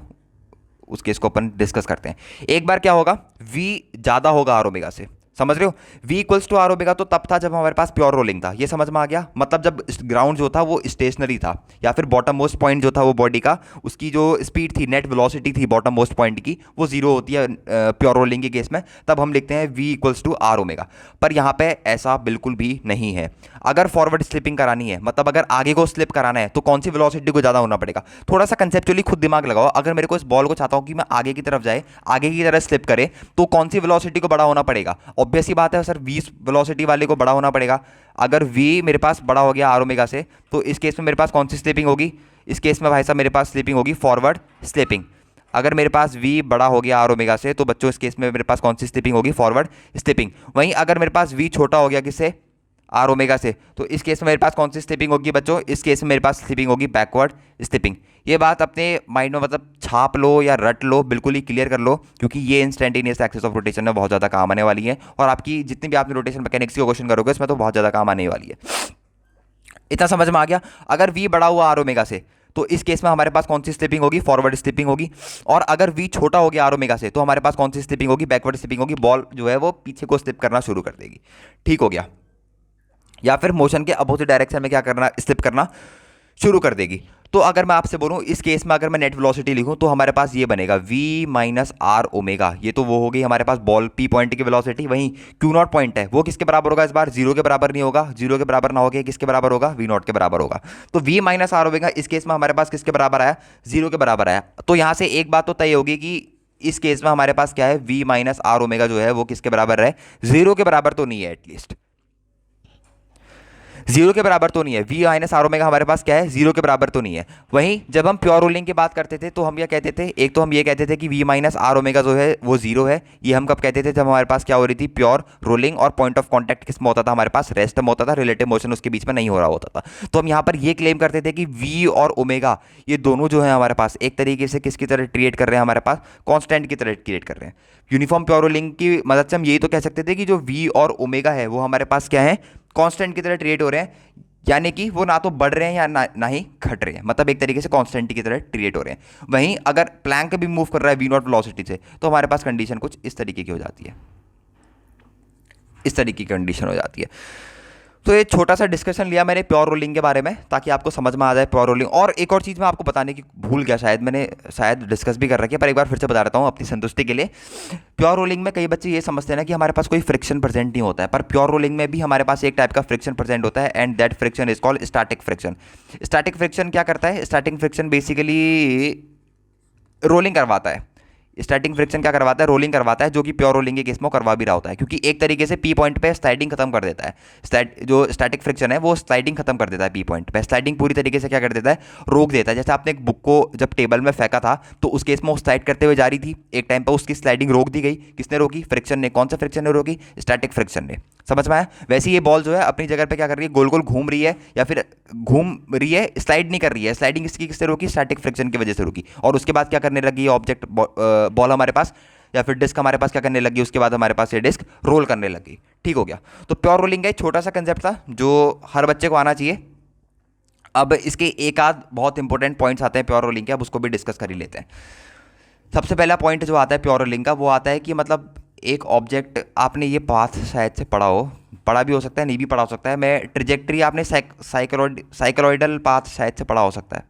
उस केस को अपन डिस्कस करते हैं। एक बार क्या होगा, वी ज़्यादा होगा आर ओमेगा से, समझ रहे हो, v equals to R omega तो तब था जब हमारे पास प्योर रोलिंग था, ये समझ में आ गया। मतलब जब ग्राउंड जो था वो स्टेशनरी था, या फिर बॉटम मोस्ट पॉइंट जो था वो बॉडी का, उसकी जो स्पीड थी, नेट वेलोसिटी थी बॉटम मोस्ट पॉइंट की, वो जीरो होती है प्योर रोलिंग के केस में, तब हम लिखते हैं v equals to R omega. पर यहाँ पे ऐसा बिल्कुल भी नहीं है। अगर फॉरवर्ड स्लिपिंग करानी है, मतलब अगर आगे को स्लिप कराना है, तो कौन सी वेलोसिटी को ज़्यादा होना पड़ेगा। थोड़ा सा कंसेप्चुअली खुद दिमाग लगाओ। अगर मेरे को इस बॉल को चाहता हूँ कि मैं आगे की तरफ जाए, आगे की तरफ स्लिप करे, तो कौन सी वेलोसिटी को बड़ा होना पड़ेगा। ऑब्वियस ही बात है सर, v वेलोसिटी वाले को बड़ा होना पड़ेगा। अगर v मेरे पास बड़ा हो गया आर ओमेगा से, तो इस केस में मेरे पास कौन सी स्लिपिंग होगी, इस केस में भाई साहब मेरे पास स्लिपिंग होगी फॉरवर्ड स्लिपिंग। अगर मेरे पास v बड़ा हो गया आर ओमेगा से, तो बच्चों इस केस में मेरे पास कौन सी स्लिपिंग होगी, फॉरवर्ड स्लिपिंग। वहीं अगर मेरे पास v छोटा हो गया किससे, आर ओमेगा से, तो इस केस में मेरे पास कौन सी स्लिपिंग होगी बच्चों, इस केस में मेरे पास स्लिपिंग होगी बैकवर्ड स्लिपिंग। ये बात अपने माइंड में मतलब छाप लो या रट लो, बिल्कुल ही क्लियर कर लो, क्योंकि ये इंस्टेंटेनियस एक्सिस ऑफ रोटेशन में बहुत ज़्यादा काम आने वाली है। और आपकी जितनी भी आपने रोटेशन मैकेनिक्स के क्वेश्चन करोगे उसमें तो बहुत ज़्यादा काम आने वाली है। इतना समझ में आ गया। अगर v बड़ा हुआ आर ओमेगा से, तो इस केस में हमारे पास कौन सी स्लिपिंग होगी, फॉरवर्ड स्लिपिंग होगी। और अगर v छोटा हो गया आर ओमेगा से, तो हमारे पास कौन सी स्लिपिंग होगी, बैकवर्ड स्लिपिंग होगी। बॉल जो है वो पीछे को स्लिप करना शुरू कर देगी। ठीक हो गया। या फिर मोशन के अपोजिट डायरेक्शन में क्या करना, स्लिप करना शुरू कर देगी। तो अगर मैं आपसे बोलूं इस केस में अगर मैं नेट वेलोसिटी लिखूं, तो हमारे पास ये बनेगा v माइनस आर ओमेगा। ये तो वो हो गई हमारे पास बॉल p पॉइंट की वेलोसिटी। वहीं q नॉट पॉइंट है वो किसके बराबर होगा, इस बार जीरो के बराबर नहीं होगा, जीरो के बराबर ना होकर किसके बराबर होगा, v नॉट के बराबर होगा। तो v माइनस आर ओमेगा इस केस में हमारे पास किसके बराबर आया, जीरो के बराबर आया। तो यहां से एक बात तो तय होगी कि इस केस में हमारे पास क्या है, v माइनस आर ओमेगा जो है वो किसके बराबर है, जीरो के बराबर तो नहीं है, एटलीस्ट जीरो के बराबर तो नहीं है। v माइनस आर ओमेगा हमारे पास क्या है, जीरो के बराबर तो नहीं है। वहीं जब हम प्योर रोलिंग की बात करते थे तो हम क्या कहते थे, एक तो हम ये कहते थे कि v माइनस आर ओमेगा जो है वो जीरो है। ये हम कब कहते थे, जब हमारे पास क्या हो रही थी, प्योर रोलिंग, और पॉइंट ऑफ कॉन्टैक्ट किसमें होता था, हमारे पास रेस्ट में होता था, रिलेटिव मोशन उसके बीच में नहीं हो रहा होता था। तो हम यहाँ पर ये क्लेम करते थे कि v और ओमेगा ये दोनों जो है हमारे पास एक तरीके से किसकी तरह क्रिएट कर रहे हैं, हमारे पास कॉन्स्टेंट की तरह क्रिएट कर रहे हैं। यूनिफॉर्म प्योर रोलिंग की मदद से हम यही तो कह सकते थे कि जो v और ओमेगा है वो हमारे पास क्या है, कॉन्स्टेंट की तरह क्रिएट हो रहे हैं, यानी कि वो ना तो बढ़ रहे हैं या ना ही घट रहे हैं, मतलब एक तरीके से कांस्टेंट की तरह क्रिएट हो रहे हैं। वहीं अगर प्लैंक भी मूव कर रहा है वी नॉट वेलोसिटी से, तो हमारे पास कंडीशन कुछ इस तरीके की हो जाती है, इस तरीके की कंडीशन हो जाती है। तो ये छोटा सा डिस्कशन लिया मैंने प्योर रोलिंग के बारे में, ताकि आपको समझ में आ जाए प्योर रोलिंग। और एक और चीज़ मैं आपको बताने की भूल गया, शायद डिस्कस भी कर रखी है, पर एक बार फिर से बता देता हूँ अपनी संतुष्टि के लिए। प्योर रोलिंग में कई बच्चे ये समझते हैं ना कि हमारे पास कोई फ्रिक्शन प्रेजेंट नहीं होता है, पर प्योर रोलिंग में भी हमारे पास एक टाइप का फ्रिक्शन प्रेजेंट होता है, and that friction is called static friction. Static friction क्या करता है, स्टैटिक फ्रिक्शन बेसिकली रोलिंग करवाता है। स्टैटिक फ्रिक्शन क्या करवाता है, रोलिंग करवाता है, जो कि प्योर रोलिंग के केस में करवा भी रहा होता है, क्योंकि एक तरीके से पी पॉइंट पे स्लाइडिंग खत्म कर देता है। जो स्टैटिक फ्रिक्शन है वो स्लाइडिंग खत्म कर देता है पी पॉइंट पे। स्लाइडिंग पूरी तरीके से क्या कर देता है, रोक देता है। जैसे आपने एक बुक को जब टेबल में फेंका था, तो उस केस में वो स्लाइड करते हुए जा रही थी, एक टाइम पर उसकी स्लाइडिंग रोक दी गई। किसने रोकी, फ्रिक्शन ने। कौन सा फ्रिक्शन ने रोकी, स्टैटिक फ्रिक्शन ने। समझ में आया। वैसे ये बॉल जो है अपनी जगह पे क्या कर रही है, गोल गोल घूम रही है, या फिर घूम रही है, स्लाइड नहीं कर रही है। स्लाइडिंग इसकी किससे रोकी, स्टैटिक फ्रिक्शन की वजह से रोकी। और उसके बाद क्या करने लगी, ऑब्जेक्ट बॉल हमारे पास या फिर डिस्क हमारे पास क्या करने लगी, उसके बाद हमारे पास ये डिस्क रोल करने लगी। ठीक हो गया। तो प्योर रोलिंग का एक छोटा सा कंसेप्ट था जो हर बच्चे को आना चाहिए। अब इसके एक आध बहुत इंपॉर्टेंट पॉइंट्स आते हैं प्योर रोलिंग के, अब उसको भी डिस्कस कर ही लेते हैं। सबसे पहला पॉइंट जो आता है प्योर रोलिंग का, वो आता है कि मतलब एक ऑब्जेक्ट, आपने ये पाथ शायद से पढ़ा भी हो सकता है, नहीं भी पढ़ा हो सकता है। मैं ट्रिजेक्ट्री आपने साइक्लोइडल पाथ शायद से पढ़ा हो सकता है,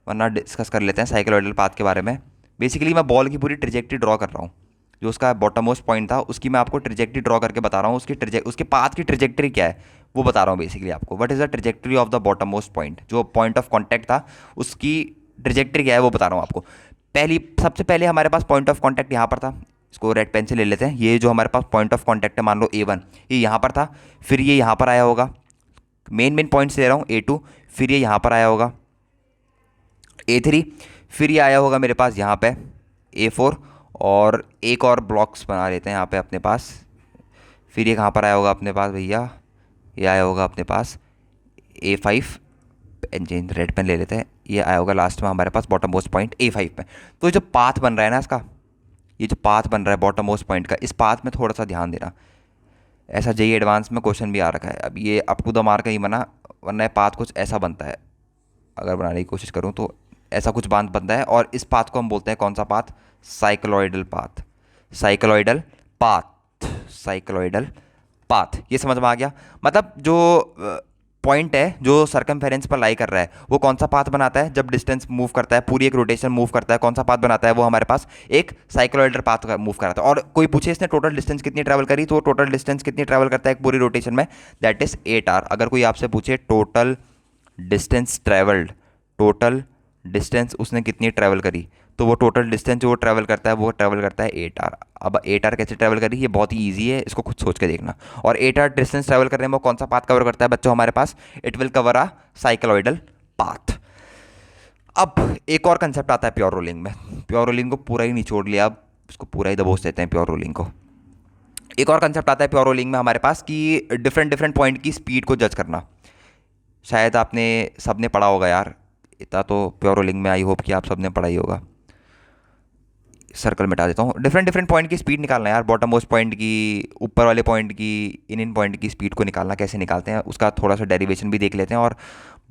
वरना डिस्कस कर लेते हैं साइक्लोइडल पाथ के बारे में। बेसिकली मैं बॉल की पूरी ट्रिजेक्टरी ड्रॉ कर रहा हूँ, जो उसका बॉटम मोस्ट पॉइंट था उसकी मैं आपको ट्रिजेक्टरी ड्रॉ करके बता रहा हूँ, उसके पाथ की ट्रिजेक्टरी क्या है वो बता रहा हूँ बेसिकली आपको। What is the trajectory of the bottom most point, जो पॉइंट ऑफ कॉन्टैक्ट था उसकी ट्रिजेक्टरी क्या है वो बता रहा हूँ आपको। सबसे पहले हमारे पास पॉइंट ऑफ कॉन्टैक्ट यहाँ पर था, इसको रेड पेन से ले लेते हैं। ये जो हमारे पास पॉइंट ऑफ कॉन्टैक्ट है मान लो A1, ये यहाँ पर था, फिर ये यहाँ पर आया होगा, मेन पॉइंट्स ले रहा हूँ A2, फिर ये यहाँ पर आया होगा A3, फिर ये आया होगा मेरे पास यहाँ पे A4, और एक और ब्लॉक्स बना लेते हैं यहाँ पे अपने पास। फिर ये कहाँ पर आया होगा अपने पास भैया, ये आया होगा अपने पास A5, इंजन रेड पेन ले लेते हैं, ये आया होगा लास्ट में हमारे पास बॉटम मोस्ट पॉइंट A5 पे। तो ये जो पाथ बन रहा है ना इसका, ये जो पाथ बन रहा है बॉटम मोस्ट पॉइंट का, इस पाथ में थोड़ा सा ध्यान देना। ऐसा जेई एडवांस में क्वेश्चन भी आ रखा है। अब ये अप टू द मार्क नहीं बना, वरना पाथ कुछ ऐसा बनता है, अगर बनाने की कोशिश करूँ तो ऐसा कुछ बांध बनता है, और इस पाथ को हम बोलते हैं कौन सा path, cycloidal path. Cycloidal path, cycloidal path, ये समझ में आ गया। मतलब जो पॉइंट है जो सरकमफेरेंस पर लाई कर रहा है वो कौन सा पाथ बनाता है, जब डिस्टेंस मूव करता है, पूरी एक रोटेशन मूव करता है, कौन सा पाथ बनाता है वो हमारे पास एक साइक्लॉइडल पाथ मूव कराता है। और कोई पूछे इसने टोटल डिस्टेंस कितनी ट्रैवल करी, तो टोटल डिस्टेंस कितनी ट्रैवल करता है एक पूरी रोटेशन में, दैट इज 8r। अगर कोई आपसे पूछे total distance travelled, total distance उसने कितनी ट्रैवल करी, तो वो टोटल डिस्टेंस जो वो ट्रैवल करता है वो ट्रैवल करता है 8r। अब 8r कैसे ट्रैवल करी, ये बहुत ही ईजी है, इसको खुद सोच के देखना। और 8r डिस्टेंस ट्रैवल करने में वो कौन सा पाथ कवर करता है बच्चों हमारे पास, it will cover a cycloidal path. अब एक और कंसेप्ट आता है प्योर रोलिंग में। प्योर रोलिंग को पूरा ही निचोड़ लिया, अब इसको पूरा ही दबोच देते हैं प्योर रोलिंग को। एक और कंसेप्ट आता है प्योर रोलिंग में हमारे पास कि डिफरेंट पॉइंट की स्पीड को जज करना। शायद आपने सबने पढ़ा होगा यार, इतना तो प्योर रोलिंग में आई होप कि आप सबने पढ़ा ही होगा। सर्कल मिटा देता हूँ। डिफरेंट पॉइंट की स्पीड निकालना यार, बॉटम मोस्ट पॉइंट की, ऊपर वाले पॉइंट की, इन पॉइंट की स्पीड को निकालना कैसे निकालते हैं उसका थोड़ा सा डेरिवेशन भी देख लेते हैं, और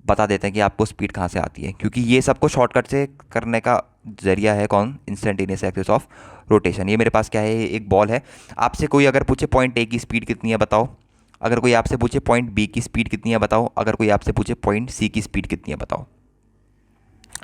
बता देते हैं कि आपको स्पीड कहाँ से आती है, क्योंकि ये सबको शॉर्टकट से करने का जरिया है कौन, इंस्टेंटेनियस एक्सिस ऑफ रोटेशन। ये मेरे पास क्या है, एक बॉल है। आपसे कोई अगर पूछे पॉइंट A की स्पीड कितनी है बताओ, अगर कोई आपसे पूछे पॉइंट B की स्पीड कितनी है बताओ, अगर कोई आपसे पूछे पॉइंट C की स्पीड कितनी है बताओ।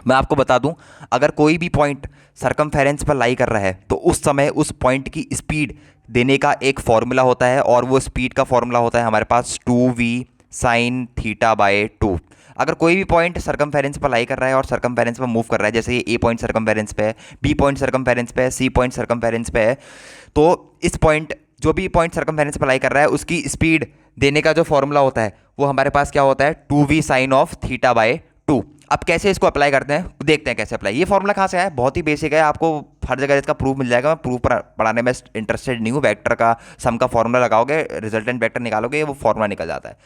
मैं आपको बता दूं, अगर कोई भी पॉइंट सरकमफेरेंस पर लाई कर रहा है तो उस समय उस पॉइंट की स्पीड देने का एक फॉर्मूला होता है, और वो स्पीड का फॉर्मूला होता है हमारे पास 2v साइन थीटा बाय 2। अगर कोई भी पॉइंट सरकमफेरेंस पर लाई कर रहा है और सरकमफेरेंस पर मूव कर रहा है, जैसे ये A पॉइंट सरकमफेरेंस पे है, B पॉइंट सरकमफेरेंस पे है, C पॉइंट सरकमफेरेंस पे है, तो इस पॉइंट जो भी पॉइंट सरकमफेरेंस पर लाई कर रहा है उसकी स्पीड देने का जो फॉर्मूला होता है वो हमारे पास क्या होता है, 2v sine of theta by 2। अब कैसे इसको अप्लाई करते हैं देखते हैं कैसे अप्लाई। ये फॉर्मूला कहाँ से आया, बहुत ही बेसिक है, आपको हर जगह इसका प्रूफ मिल जाएगा। मैं प्रूफ पढ़ाने में इंटरेस्टेड नहीं हूँ। वेक्टर का सम का फॉर्मूला लगाओगे, रिजल्टेंट वेक्टर निकालोगे, वो फॉर्मूला निकल जाता है।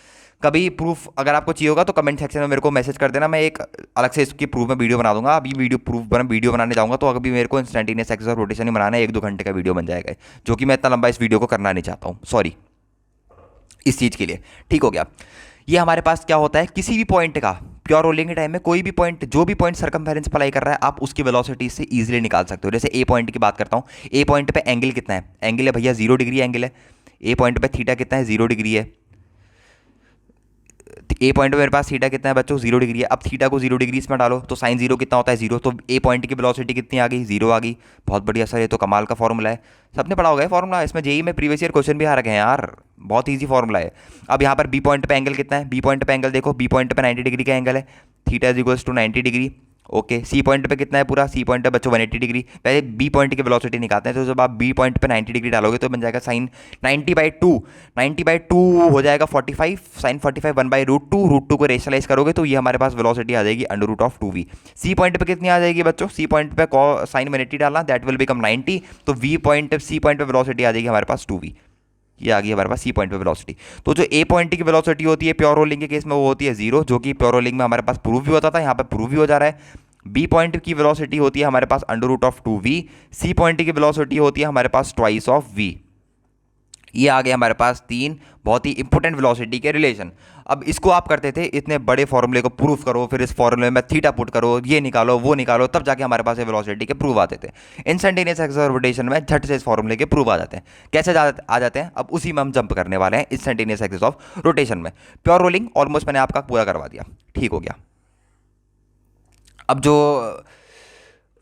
कभी प्रूफ अगर आपको चाहिए होगा तो कमेंट सेक्शन में मेरे को मैसेज कर देना, मैं एक अलग से इसकी प्रूफ में वीडियो बना दूंगा। अभी वीडियो बनाने जाऊंगा तो अभी मेरे को इंस्टेंटेनियस एक्सिस ऑफ रोटेशन ही बनाना है, 1-2 घंटे का वीडियो बन जाएगा, जो कि मैं इतना लंबा इस वीडियो को करना नहीं चाहता हूँ, सॉरी इस चीज़ के लिए। ठीक हो गया। ये हमारे पास क्या होता है, किसी भी पॉइंट का प्योर रोलिंग के टाइम में कोई भी पॉइंट, जो भी पॉइंट सरकमफेरेंस पर लाई कर रहा है, आप उसकी वेलोसिटी से इजीली निकाल सकते हो। जैसे A पॉइंट की बात करता हूँ, A पॉइंट पे एंगल कितना है, एंगल है भैया 0 डिग्री एंगल है। A पॉइंट पे थीटा कितना है, 0 डिग्री है। A पॉइंट पे मेरे पास थीटा कितना है बच्चों, 0 डिग्री है। अब थीटा को 0 डिग्री इसमें डालो तो साइन 0 कितना होता है, 0। तो A पॉइंट की वेलोसिटी कितनी आ गई, 0 आ गई। बहुत बढ़िया सर, ये तो कमाल का फॉर्मूला है, सबने पढ़ा होगा फॉर्मूला, इसमें जेई में प्रीवियस ईयर क्वेश्चन भी आ रखे हैं यार, बहुत ईजी फॉर्मूला है। अब यहाँ पर B पॉइंट पे एंगल कितना है, B पॉइंट पे एंगल देखो, B पॉइंट पे 90 डिग्री का एंगल है, theta is equals to 90 degree. Okay, C point पे कितना है पूरा, C पॉइंट पे बच्चों 180 डिग्री। पहले B पॉइंट की वेलोसिटी निकालते हैं, तो जब आप B पॉइंट पे 90 डिग्री डालोगे तो बन जाएगा साइन 90/2, 90/2 हो जाएगा 45, साइन 45 1/√2, √2 को रेशनलाइज करोगे तो ये हमारे पास वेलोसिटी आ जाएगी √2v। C पॉइंट पे कितनी आ जाएगी बच्चों, C पॉइंट पे साइन 180 डालना, दैट विल बिकम 90, तो C पॉइंट पे वेलोसिटी आ जाएगी हमारे पास 2v। ये आ गई हमारे पास C पॉइंट पे वेलोसिटी। तो जो A पॉइंट की वेलोसिटी होती है प्योर रोलिंग के केस में वो होती है 0, जो कि प्योर रोलिंग में हमारे पास प्रूफ भी होता था, यहाँ पे प्रूफ भी हो जा रहा है। B पॉइंट की वेलोसिटी होती है हमारे पास √2v। C पॉइंट की वेलोसिटी होती है हमारे पास ट्वाइस ऑफ v। ये आ गए हमारे पास 3 बहुत ही इंपॉर्टेंट वेलोसिटी के रिलेशन। अब इसको आप करते थे, इतने बड़े फॉर्मूले को प्रूफ करो, फिर इस फॉर्मूले में थीटा पुट करो, ये निकालो वो निकालो, तब जाके हमारे पास ये वेलोसिटी के प्रूफ आते थे। इंस्टेंटेनियस एक्सिस ऑफ रोटेशन में झट से इस फॉर्मूले के प्रूफ आ जाते हैं। कैसे आ जाते हैं, अब उसी में हम जंप करने वाले हैं इंस्टेंटेनियस एक्सिस ऑफ रोटेशन में। प्योर रोलिंग ऑलमोस्ट मैंने आपका पूरा करवा दिया, ठीक हो गया। अब जो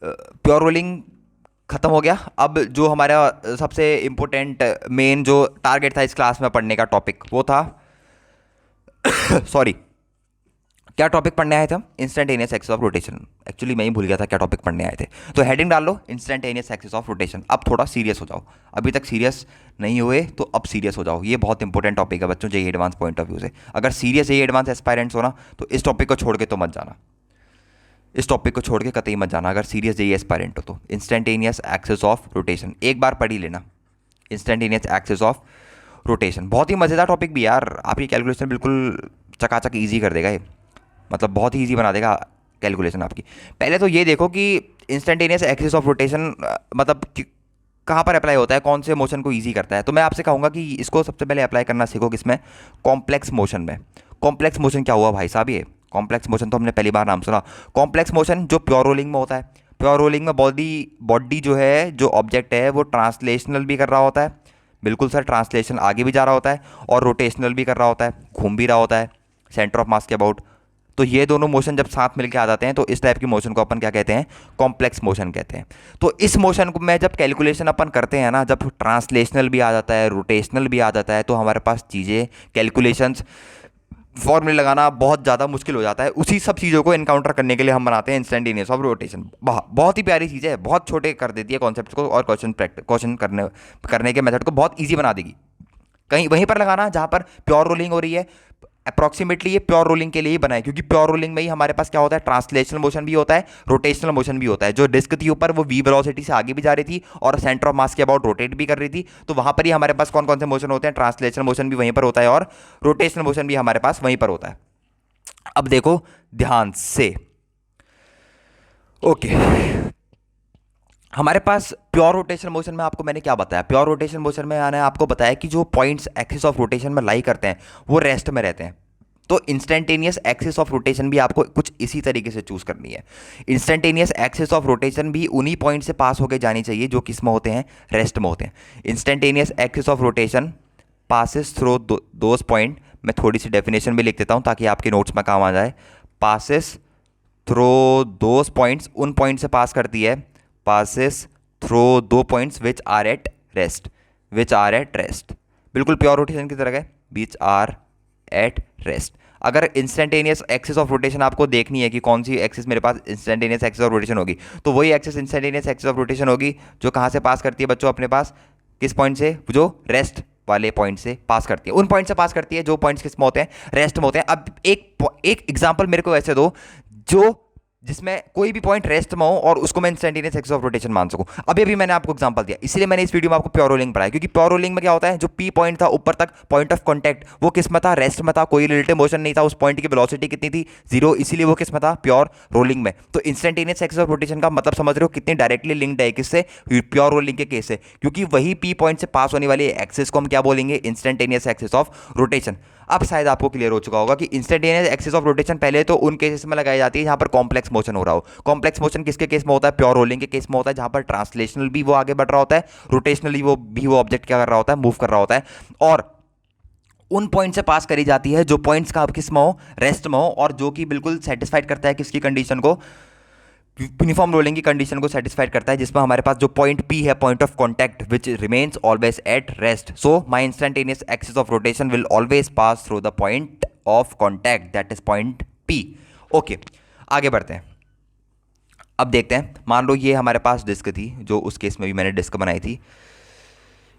प्योर रोलिंग ख़त्म हो गया। अब जो हमारा सबसे इम्पोर्टेंट मेन जो टारगेट था इस क्लास में पढ़ने का टॉपिक वो था सॉरी, क्या टॉपिक पढ़ने आए थे हम? Instantaneous axis of rotation. Actually मैं ही भूल गया था क्या टॉपिक पढ़ने आए थे। तो हेडिंग डाल लो इंस्टेंटेनियस एक्सिस ऑफ रोटेशन। अब थोड़ा सीरियस हो जाओ, अभी तक सीरियस नहीं हुए तो अब सीरियस हो जाओ। ये बहुत इंपॉर्टेंट टॉपिक है बच्चों JEE advance point of view से। अगर सीरियस जेईई एडवांस एस्पायरेंट्स हो ना तो इस टॉपिक को छोड़ के तो मत जाना, इस टॉपिक को छोड़ के कतई मत जाना अगर सीरियस जेईई एस्पायरेंट हो तो। इंस्टेंटेनियस एक्सिस ऑफ रोटेशन एक बार पढ़ ही लेना, इंस्टेंटेनियस एक्सिस ऑफ रोटेशन। बहुत ही मज़ेदार टॉपिक भी यार, आपकी कैलकुलेशन बिल्कुल चकाचक ईजी कर देगा ये, मतलब बहुत ही ईजी बना देगा कैलकुलेशन आपकी। पहले तो ये देखो कि इंस्टेंटेनियस एक्सिस ऑफ रोटेशन मतलब कहाँ पर अप्लाई होता है, कौन से मोशन को ईजी करता है। तो मैं आपसे कहूँगा कि इसको सबसे पहले अप्लाई करना सीखो किसमें, कॉम्प्लेक्स मोशन में। कॉम्प्लेक्स मोशन क्या हुआ भाई साहब? ये कॉम्प्लेक्स मोशन तो हमने पहली बार नाम सुना। कॉम्प्लेक्स मोशन जो प्योर रोलिंग में होता है, प्योर रोलिंग में बॉडी जो है, जो ऑब्जेक्ट है वो ट्रांसलेशनल भी कर रहा होता है, बिल्कुल सर, ट्रांसलेशन आगे भी जा रहा होता है, और रोटेशनल भी कर रहा होता है, घूम भी रहा होता है सेंटर ऑफ मास के अबाउट। तो ये दोनों मोशन जब साथ मिलकर आ जाते हैं तो इस टाइप की मोशन को अपन क्या कहते हैं, कॉम्प्लेक्स मोशन कहते हैं। तो इस मोशन को में जब कैलकुलेशन अपन करते हैं ना, जब ट्रांसलेशनल भी आ जाता है, रोटेशनल भी आ जाता है, तो हमारे पास चीज़ें कैलकुलेशंस फॉर्मूले लगाना बहुत ज़्यादा मुश्किल हो जाता है। उसी सब चीज़ों को इनकाउंटर करने के लिए हम बनाते हैं इंस्टेंटेनियस ऑफ रोटेशन। बहुत ही प्यारी चीज़ है, बहुत छोटे कर देती है कॉन्सेप्ट को, और क्वेश्चन करने के मेथड को बहुत ईजी बना देगी। कहीं वहीं पर लगाना जहाँ पर प्योर रोलिंग हो रही है। अप्रॉक्सीमेटली ये प्योर रोलिंग के लिए ही बना है, क्योंकि प्योर रोलिंग में ही हमारे पास क्या होता है, ट्रांसलेशनल मोशन भी होता है, रोटेशनल मोशन भी होता है। जो डिस्क थी ऊपर वो वी वेलोसिटी से आगे भी जा रही थी और सेंटर ऑफ मास के अबाउट रोटेट भी कर रही थी। तो वहां पर ही हमारे पास कौन कौन से मोशन होते हैं, ट्रांसलेशनल मोशन भी वहीं पर होता है और रोटेशनल मोशन भी हमारे पास वहीं पर होता है। अब देखो ध्यान से, ओके, हमारे पास प्योर रोटेशन मोशन में आपको मैंने क्या बताया, प्योर रोटेशन मोशन में मैंने आपको बताया कि जो पॉइंट्स एक्सिस ऑफ रोटेशन में लाई करते हैं वो रेस्ट में रहते हैं। तो इंस्टेंटेनियस एक्सिस ऑफ रोटेशन भी आपको कुछ इसी तरीके से चूज करनी है। इंस्टेंटेनियस एक्सिस ऑफ रोटेशन भी उन्हीं पॉइंट से पास होकर जानी चाहिए जो किस में होते हैं, रेस्ट में होते हैं। Instantaneous axis of rotation passes through those point, मैं थोड़ी सी डेफिनेशन भी लिख देता हूँ ताकि आपके नोट्स में काम आ जाए। पासिस थ्रू दोज पॉइंट्स, उन पॉइंट से पास करती है, passes through those points which are at rest, which are at rest, बिल्कुल प्योर रोटेशन की तरह है, विच आर एट रेस्ट। अगर इंस्टेंटेनियस एक्सिस ऑफ रोटेशन आपको देखनी है कि कौन सी एक्सिस मेरे पास इंस्टेंटेनियस एक्सिस ऑफ रोटेशन होगी, तो वही axis instantaneous axis of rotation होगी जो कहाँ से पास करती है बच्चों, अपने पास किस पॉइंट से, जो रेस्ट वाले पॉइंट से पास करती है, उन पॉइंट से पास करती है जो पॉइंट्स किस में होते हैं, रेस्ट में होते हैं। अब एक एग्जांपल मेरे को ऐसे दो जो जिसमें कोई भी पॉइंट रेस्ट में हो और उसको मैं इंस्टेंटेनियस एक्सिस ऑफ रोटेशन मान सकूं। अभी मैंने आपको एग्जांपल दिया, इसलिए मैंने इस वीडियो में आपको प्योर रोलिंग पढ़ाया, क्योंकि प्योर रोलिंग में क्या होता है, जो पी पॉइंट था ऊपर तक पॉइंट ऑफ कांटेक्ट वो किस में था, रेस्ट में था, कोई रिलेटिव मोशन नहीं था, उस पॉइंट की वेलोसिटी कितनी थी, 0, इसीलिए वो किस में था, प्योर रोलिंग में। तो इंस्टेंटेनियस एक्सिस ऑफ रोटेशन का मतलब समझ रहे हो कितनी डायरेक्टली लिंक्ड है किससे, प्योर रोलिंग के केस से, क्योंकि वही पी पॉइंट से पास होने वाली एक्सिस को हम क्या बोलेंगे, इंस्टेंटेनियस एक्सिस ऑफ रोटेशन। अब शायद आपको क्लियर हो चुका होगा कि इंस्टेंटेनियस एक्सिस ऑफ रोटेशन पहले तो उन केसेस में लगाई जाती है जहां पर कॉम्प्लेक्स मोशन हो रहा हो। कॉम्प्लेक्स मोशन किसके केस में होता है, प्योर रोलिंग के केस में होता है, जहां पर ट्रांसलेशनल भी वो आगे बढ़ रहा होता है, रोटेशनली वो ऑब्जेक्ट क्या कर रहा होता है, मूव कर रहा होता है। और उन पॉइंट से पास करी जाती है जो पॉइंट्स का किस में हो, रेस्ट में हो, और जो कि बिल्कुल सेटिस्फाइड करता है किसकी कंडीशन को, यूनिफॉर्म रोलिंग की कंडीशन को सेटिस्फाइड करता है, जिसमें हमारे पास जो पॉइंट P है, point of contact which remains always at rest. So my instantaneous axis of rotation will always pass through the point of contact, that is point P। Okay, आगे बढ़ते हैं। अब देखते हैं, मान लो ये हमारे पास डिस्क थी, जो उस केस में भी मैंने डिस्क बनाई थी।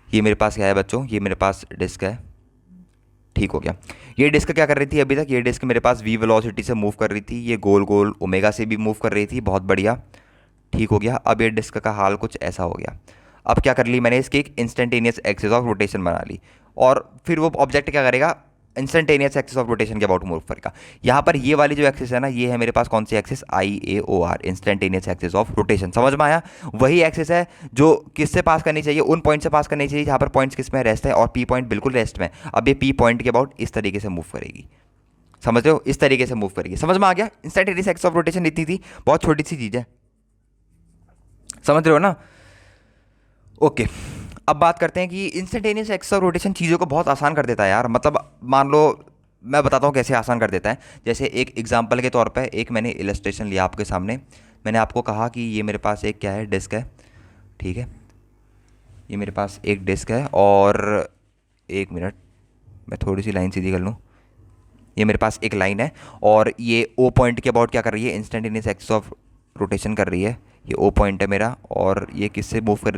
ये मेरे पास क्या है बच्चों, ये मेरे पास डिस्क है, ठीक हो गया। ये डिस्क क्या कर रही थी अभी तक, ये डिस्क मेरे पास वी वेलोसिटी से मूव कर रही थी, ये गोल गोल ओमेगा से भी मूव कर रही थी, बहुत बढ़िया, ठीक हो गया। अब ये डिस्क का हाल कुछ ऐसा हो गया। अब क्या कर ली मैंने, इसकी एक इंस्टेंटेनियस एक्सिस ऑफ रोटेशन बना ली, और फिर वो ऑब्जेक्ट क्या करेगा, इंस्टेंटेनियस एक्सिस ऑफ रोटेशन के अबाउट मूव करेगा। यहाँ पर ये वाली जो एक्सिस है ना, ये है मेरे पास कौन सी axis, IAOR, instantaneous axis of rotation. समझ में आया, वही एक्सिस है जो किससे पास करनी चाहिए, उन पॉइंट से पास करनी चाहिए जहाँ पर पॉइंट्स किस में, रेस्ट है, और पी पॉइंट बिल्कुल रेस्ट में। अब ये पी पॉइंट के अबाउट इस तरीके से मूव करेगी, समझ रहे हो, इस तरीके से मूव करेगी। समझ में आ गया, इंस्टेंटेनियस एक्सिस ऑफ रोटेशन इतनी थी, बहुत छोटी सी चीज़ है, समझ रहे हो ना। ओके, अब बात करते हैं कि इंस्टेंटेनियस एक्सिस ऑफ रोटेशन चीज़ों को बहुत आसान कर देता है यार। मतलब मान लो, मैं बताता हूँ कैसे आसान कर देता है। जैसे एक एग्जांपल के तौर पे एक मैंने इलस्ट्रेशन लिया आपके सामने, मैंने आपको कहा कि ये मेरे पास एक क्या है, डिस्क है, ठीक है, ये मेरे पास एक डिस्क है, और एक मिनट मैं थोड़ी सी लाइन सीधी कर लूँ। ये मेरे पास एक लाइन है, और ये ओ पॉइंट के अबाउट क्या कर रही है, इंस्टेंटेनियस एक्सिस ऑफ रोटेशन कर रही है। ये ओ पॉइंट है मेरा, और ये किससे मूव कर,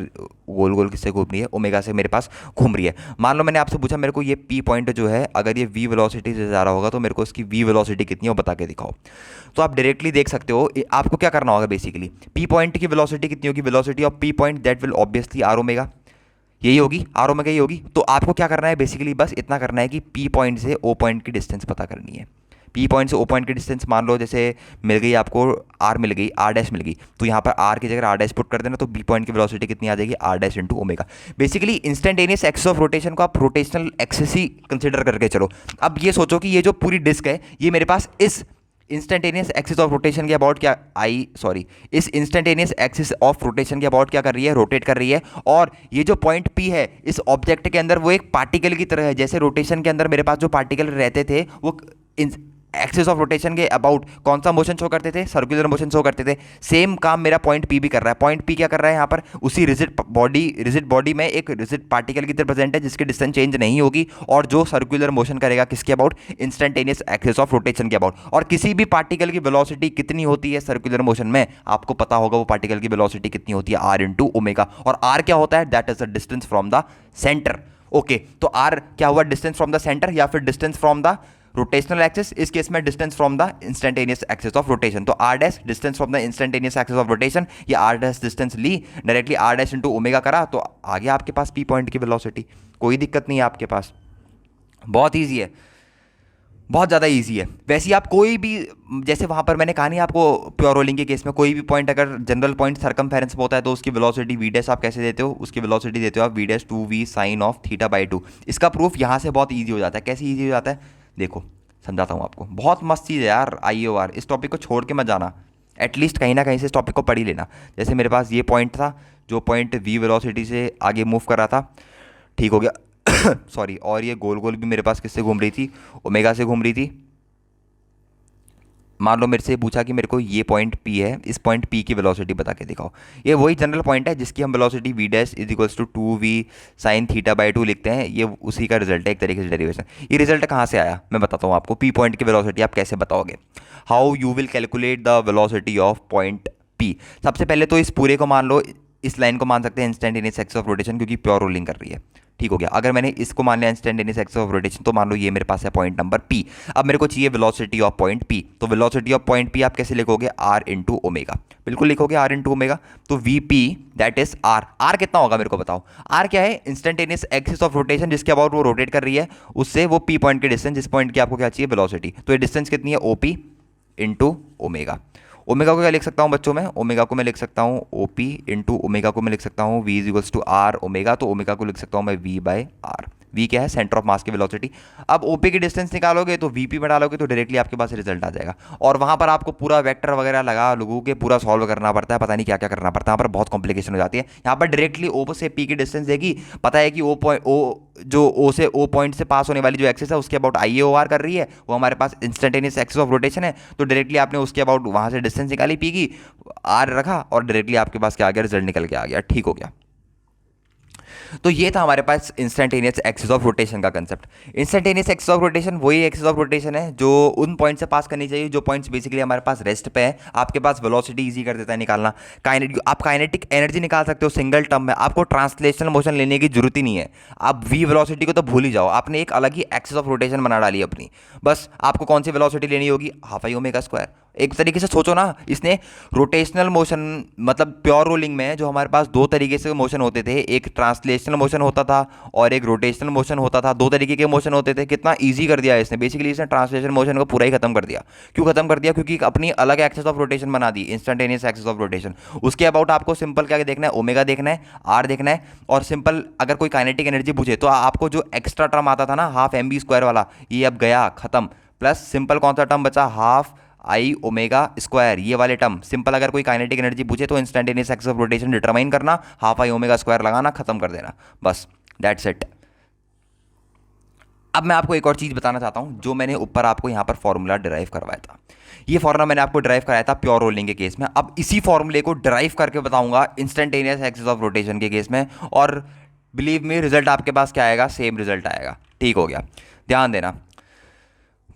गोल गोल किससे घूम रही है, ओमेगा से मेरे पास घूम रही है। मान लो मैंने आपसे पूछा मेरे को ये पी पॉइंट जो है अगर ये वी वेलोसिटी से जा रहा होगा तो मेरे को इसकी वी वेलोसिटी कितनी है वो बता के दिखाओ। तो आप डायरेक्टली देख सकते हो, आपको क्या करना होगा बेसिकली, पी पॉइंट की वेलोसिटी कितनी होगी, velocity of P point that will obviously R omega, यही होगी, आर ओमेगा यही होगी। तो आपको क्या करना है बेसिकली, बस इतना करना है कि पी पॉइंट से ओ पॉइंट की डिस्टेंस पता करनी है। पी पॉइंट से ओ पॉइंट की डिस्टेंस मान लो जैसे मिल गई आपको, आर मिल गई, आर डैश मिल गई, तो यहाँ पर आर की जगह आर डैश पुट कर देना, तो पी पॉइंट की वेलोसिटी कितनी आ जाएगी, R dash into omega. Basically instantaneous axis of rotation को आप रोटेशनल एक्सिस ही कंसिडर करके चलो। अब ये सोचो कि ये जो पूरी डिस्क है ये मेरे पास इस इंस्टेंटेनियस एक्सिस ऑफ रोटेशन के अबाउट क्या इस इंस्टेंटेनियस एक्सिस ऑफ रोटेशन के अबाउट क्या कर रही है, रोटेट कर रही है। और ये जो पॉइंट पी है इस ऑब्जेक्ट के अंदर वो एक पार्टिकल की तरह है, जैसे रोटेशन के अंदर मेरे पास जो पार्टिकल रहते थे वो एक्सिस ऑफ रोटेशन के अबाउट कौन सा मोशन शो करते थे, सर्कुलर मोशन शो करते थे। सेम काम मेरा पॉइंट पी भी कर रहा है। पॉइंट पी क्या कर रहा है यहाँ पर, उसी रिजिड बॉडी में एक रिजिड पार्टिकल की तरह प्रेजेंट है जिसकी डिस्टेंस चेंज नहीं होगी, और जो सर्कुलर मोशन करेगा किसके about, instantaneous axis of rotation के अबाउट। और किसी भी पार्टिकल की वेलोसिटी कितनी होती है सर्कुलर मोशन में, आपको पता होगा वो पार्टिकल की वेलोसिटी कितनी होती है, आर इंटू ओमेगा। और आर क्या होता है, that is the distance from the centre. Okay, तो आर क्या हुआ, डिस्टेंस फ्रॉम द सेंटर या फिर distance from the rotational axis, इस केस में distance from the instantaneous axis of rotation. तो R dash distance from the instantaneous axis of rotation, या R dash distance ली directly R dash into omega करा, तो आ गया आपके पास पी पॉइंट की वेलोसिटी। कोई दिक्कत नहीं है आपके पास, बहुत ईजी है, बहुत ज़्यादा ईजी है। वैसे ही आप कोई भी, जैसे वहाँ पर मैंने कहा नहीं आपको, प्योर रोलिंग के केस में कोई भी पॉइंट अगर जनरल पॉइंट सर्कमफेरेंस में होता है तो उसकी वेलोसिटी वी डैश आप कैसे देते हो, उसकी वेलोसिटी देते हो आप V dash 2v sine of theta by 2। इसका प्रूफ यहाँ से बहुत ईजी हो जाता है। कैसे ईजी हो जाता है देखो, समझाता हूँ आपको, बहुत मस्त चीज़ है यार IOR। इस टॉपिक को छोड़ के मत जाना, एटलीस्ट कहीं ना कहीं से इस टॉपिक को पढ़ ही लेना। जैसे मेरे पास ये पॉइंट था जो पॉइंट वी वेलोसिटी से आगे मूव कर रहा था, ठीक हो गया सॉरी, और ये गोल गोल भी मेरे पास किससे घूम रही थी, ओमेगा से घूम रही थी। मान लो मेरे से पूछा कि मेरे को ये पॉइंट P है, इस पॉइंट P की वेलोसिटी बता के दिखाओ। ये वही जनरल पॉइंट है जिसकी हम velocity v dash is equals to 2v sine theta by 2 लिखते हैं। ये उसी का रिजल्ट है एक तरीके से, डेरिवेशन। ये रिजल्ट कहाँ से आया मैं बताता हूँ आपको। P पॉइंट की वेलोसिटी आप कैसे बताओगे, how you will calculate the velocity of point P। सबसे पहले तो इस पूरे को मान लो, इस लाइन को मान सकते हैं इंस्टेंटेनियस एक्सिस ऑफ रोटेशन, क्योंकि प्योर रोलिंग कर रही है, ठीक हो गया। अगर मैंने इसको मान लिया इंस्टेंटेनियस एक्सिस ऑफ रोटेशन, तो मान लो ये मेरे पास है पॉइंट नंबर P। अब मेरे को चाहिए वेलोसिटी ऑफ पॉइंट P, तो वेलोसिटी ऑफ पॉइंट P आप कैसे लिखोगे, R इंटू ओमेगा। बिल्कुल लिखोगे R इंटू ओमेगा। तो VP दैट इज R कितना होगा मेरे को बताओ। R क्या है, इंस्टेंटेनियस एक्सिस ऑफ रोटेशन जिसके अबाउट वो रोटेट कर रही है, उससे वो P पॉइंट की डिस्टेंस, जिस पॉइंट की आपको क्या चाहिए वेलोसिटी। तो ये डिस्टेंस कितनी है, OP इंटू ओमेगा। ओमेगा को क्या लिख सकता हूँ बच्चों में, ओमेगा को मैं लिख सकता हूँ OP इंटू ओमेगा को मैं लिख सकता हूँ V is equals to R omega. तो ओमेगा को लिख सकता हूँ मैं V बाय R। V क्या है, सेंटर ऑफ मास की वेलोसिटी। अब OP की डिस्टेंस निकालोगे तो VP में डालोगे तो डायरेक्टली आपके पास रिजल्ट आ जाएगा। और वहाँ पर आपको पूरा वेक्टर वगैरह लगा लगू के पूरा सॉल्व करना पड़ता है, पता नहीं क्या क्या करना पड़ता है, यहाँ पर बहुत कॉम्प्लिकेशन हो जाती है। यहाँ पर डायरेक्टली O से P की डिस्टेंस देगी, पता है कि O से O पॉइंट से पास होने वाली जो एक्सिस है उसके अबाउट IOR कर रही है, वो हमारे पास इंस्टेंटेनियस एक्सिस ऑफ रोटेशन है। तो डायरेक्टली आपने उसके अबाउट वहाँ से डिस्टेंस निकाली P की, R रखा, और डायरेक्टली आपके पास क्या आ गया, रिजल्ट निकल के आ गया, ठीक हो गया। तो ये था हमारे पास इंस्टेंटेनियस एक्सिस ऑफ रोटेशन का concept. Instantaneous axis of rotation वही एक्सिस ऑफ रोटेशन है जो उन पॉइंट से पास करनी चाहिए जो पॉइंट्स बेसिकली हमारे पास रेस्ट पे है। आपके पास वेलोसिटी इजी कर देता है निकालना। आप काइनेटिक एनर्जी निकाल सकते हो सिंगल टर्म में, आपको ट्रांसलेशनल मोशन लेने की जरूरत ही नहीं है। आप वी वेलोसिटी को तो भूल ही जाओ, आपने एक अलग ही एक्सिस ऑफ रोटेशन बना डाली अपनी। बस आपको कौन सी वेलोसिटी लेनी होगी, हाफ आई ओमेगा स्क्वायर। एक तरीके से सोचो ना, इसने रोटेशनल मोशन मतलब प्योर रोलिंग में जो हमारे पास दो तरीके से मोशन होते थे, एक ट्रांसलेशनल मोशन होता था और एक रोटेशनल मोशन होता था, दो तरीके के मोशन होते थे। कितना इजी कर दिया इसने, बेसिकली इसने ट्रांसलेशन मोशन को पूरा ही खत्म कर दिया। क्यों खत्म कर दिया, क्योंकि अपनी अलग एक्सिस ऑफ रोटेशन बना दी, इंस्टेंटेनियस एक्सिस ऑफ रोटेशन। उसके अबाउट आपको सिंपल क्या देखना है, ओमेगा देखना है, आर देखना है, और सिंपल अगर कोई काइनेटिक एनर्जी पूछे तो आपको जो एक्स्ट्रा टर्म आता था ना हाफ एम बी स्क्वायर वाला, ये अब गया खत्म। प्लस सिंपल कौन सा टर्म बचा, हाफ आई ओमेगा स्क्वायर, ये वाले टर्म सिंपल। अगर कोई काइनेटिक एनर्जी पूछे तो instantaneous axis of rotation determine करना, हाफ आई ओमेगा स्क्वायर लगाना, खत्म कर देना, बस दैट्स इट। अब मैं आपको एक और चीज़ बताना चाहता हूँ, जो मैंने ऊपर आपको यहाँ पर फॉर्मूला डिराइव करवाया था, ये फॉर्मूला मैंने आपको ड्राइव कराया था प्योर रोलिंग के केस में। अब इसी फॉर्मूले को ड्राइव करके बताऊंगा इंस्टेंटेनियस एक्सिस ऑफ रोटेशन के केस में, और बिलीव मी रिजल्ट आपके पास क्या आएगा, सेम रिजल्ट आएगा। ठीक हो गया, ध्यान देना।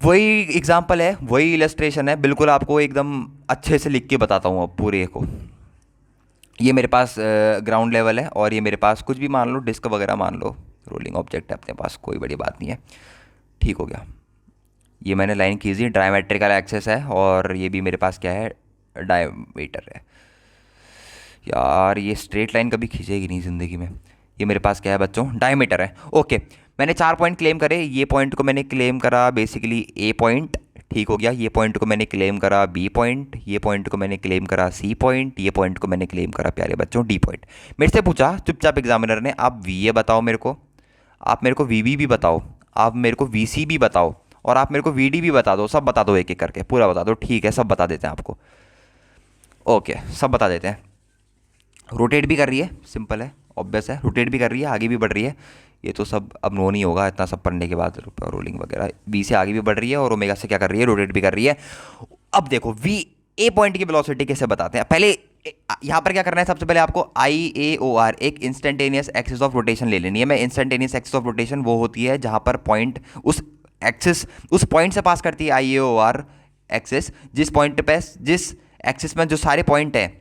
वही एग्जाम्पल है, वही इलस्ट्रेशन है, बिल्कुल आपको एकदम अच्छे से लिख के बताता हूँ अब पूरे को। ये मेरे पास ग्राउंड लेवल है, और ये मेरे पास कुछ भी मान लो, डिस्क वगैरह मान लो, रोलिंग ऑब्जेक्ट है अपने पास, कोई बड़ी बात नहीं है। ठीक हो गया, ये मैंने लाइन खींची, डायमेट्रिकल एक्सेस है, और ये भी मेरे पास क्या है, डायमीटर है। यार ये स्ट्रेट लाइन कभी खींचेगी नहीं ज़िंदगी में। ये मेरे पास क्या है बच्चों, डायमीटर है। ओके, मैंने 4 पॉइंट क्लेम करे। ये पॉइंट को मैंने क्लेम करा बेसिकली ए पॉइंट, ठीक हो गया। ये पॉइंट को मैंने क्लेम करा बी पॉइंट, ये पॉइंट को मैंने क्लेम करा सी पॉइंट, ये पॉइंट को मैंने क्लेम करा प्यारे बच्चों डी पॉइंट। मेरे से पूछा चुपचाप एग्जामिनर ने, आप वी ए बताओ मेरे को, आप मेरे को वी बी भी बताओ, आप मेरे को वी सी भी बताओ, और आप मेरे को वी डी भी बता दो। सब बता दो एक एक करके, पूरा बता दो। ठीक है, सब बता देते हैं आपको। ओके, सब बता देते हैं। रोटेट भी कर रही है, सिंपल है, ऑब्वियस है, रोटेट भी कर रही है, आगे भी बढ़ रही है। ये तो सब अब नोन ही होगा इतना सब पढ़ने के बाद, रोलिंग वगैरह। बी से आगे भी बढ़ रही है, और ओमेगा से क्या कर रही है, रोटेट भी कर रही है। अब देखो वी ए पॉइंट की वेलोसिटी कैसे बताते हैं। पहले यहाँ पर क्या करना है, सबसे पहले आपको आई ए ओ आर, एक इंस्टेंटेनियस एक्सिस ऑफ रोटेशन ले लेनी है। मैं इंस्टेंटेनियस एक्सिस ऑफ रोटेशन वो होती है जहाँ पर पॉइंट उस एक्सिस, उस पॉइंट से पास करती है आई ए ओ आर एक्सिस, जिस पॉइंट पे, जिस एक्सिस में जो सारे पॉइंट हैं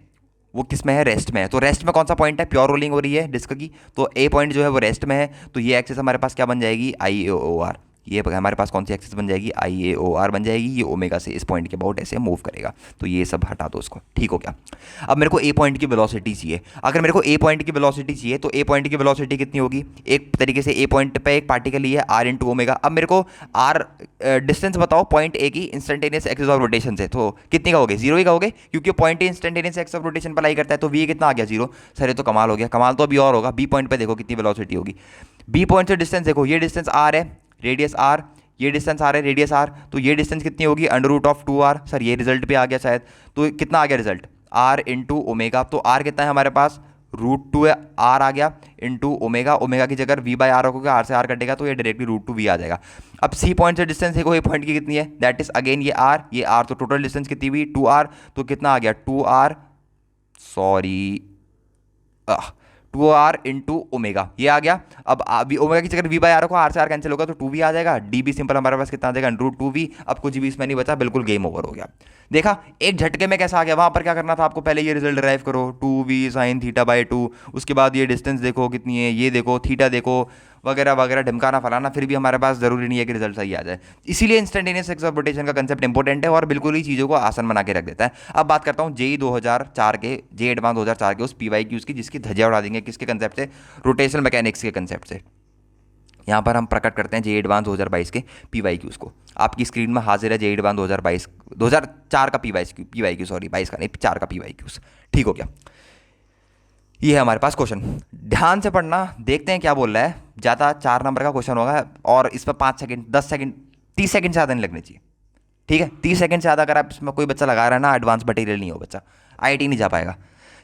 वो किस में है, रेस्ट में है। तो रेस्ट में कौन सा पॉइंट है, प्योर रोलिंग हो रही है डिस्क की, तो ए पॉइंट जो है वो रेस्ट में है। तो ये एक्सिस हमारे पास क्या बन जाएगी, आई ए ओ आर। ये हमारे पास कौन सी एक्सिस बन जाएगी, आई ए ओ आर बन जाएगी। ये ओमेगा से इस पॉइंट के अबाउट ऐसे मूव करेगा। तो ये सब हटा दो उसको। ठीक हो गया। अब मेरे को ए पॉइंट की वेलोसिटी चाहिए। अगर मेरे को ए पॉइंट की वेलोसिटी चाहिए तो ए पॉइंट की वेलोसिटी कितनी होगी, एक तरीके से ए पॉइंट पे एक पार्टिकल ही है, आर इंटू ओमेगा। अब मेरे को आर डिस्टेंस बताओ पॉइंट ए की इंस्टेंटेनियस एक्सिस ऑफ रोटेशन से, तो कितनी कहोगे, जीरो ही कहोगे, क्योंकि point A instantaneous axis of rotation पर लाई करता है। तो वी कितना आ गया, जीरो। सर ये तो कमाल हो गया। कमाल तो अभी और होगा, बी पॉइंट पे देखो कितनी वेलोसिटी होगी। बी पॉइंट से डिस्टेंस देखो, ये डिस्टेंस आर है, रेडियस आर, ये डिस्टेंस आर है, रेडियस आर। तो ये डिस्टेंस कितनी होगी, under root of 2r। Sir ये रिजल्ट पे आ गया शायद, तो कितना आ गया रिजल्ट, आर इंटू ओमेगा। तो आर कितना है हमारे पास, √2 है, आर आ गया इंटू ओमेगा। ओमेगा की जगह वी बाय आर रखोगे, आर से आर कटेगा तो ये डायरेक्टली √2v आ जाएगा। अब सी पॉइंट से डिस्टेंस देखो, ये पॉइंट की कितनी है, दैट इज अगेन ये आर, तो टोटल डिस्टेंस कितनी हुई 2r। तो कितना आ गया 2r, sorry 2r into omega, ये आ गया। अब ओमेगा की जगह वी बाय आर रखो, आर से आर कैंसिल होगा तो 2v आ जाएगा। डी भी सिंपल हमारे पास कितना आ जाएगा, √2v। अब कुछ भी इसमें नहीं बचा, बिल्कुल गेम ओवर हो गया। देखा एक झटके में कैसा आ गया। वहां पर क्या करना था आपको, पहले ये रिजल्ट डिराइव करो 2v sin θ/2, उसके बाद ये डिस्टेंस देखो कितनी है, ये देखो थीटा देखो, वगैरह वगैरह, ढमकाना फलाना, फिर भी हमारे पास जरूरी नहीं है कि रिजल्ट सही आ जाए। इसीलिए इंस्टेंटेनियस एक्सिस ऑफ रोटेशन का कंसेप्ट इंपॉर्टेंट है, और बिल्कुल ही चीज़ों को आसान बना के रख देता है। अब बात करता हूँ जेई 2004 के, जे एडवांस 2004 के उस पीवाईक्यूज की, जिसकी धज्जियां उड़ा देंगे किसके कंसेप्ट से, रोटेशनल मैकेनिक्स के कंसेप्ट से। यहाँ पर हम प्रकट करते हैं जे एडवांस 2022 के पीवाईक्यूज को। आपकी स्क्रीन में हाजिर है जे एडवांस 2004 का पीवाईक्यू, सॉरी 22 का नहीं, 4 का पीवाईक्यूज। ठीक हो गया। ये है हमारे पास क्वेश्चन, ध्यान से पढ़ना, देखते हैं क्या बोल रहा है। ज़्यादा 4 नंबर का क्वेश्चन होगा, और इस पर 5 सेकंड 10 सेकंड 30 सेकंड से ज़्यादा नहीं लगने चाहिए। ठीक है, 30 सेकंड से ज़्यादा अगर आप इसमें कोई बच्चा लगा रहा है ना, एडवांस मटेरियल नहीं हो बच्चा, आईआईटी नहीं जा पाएगा,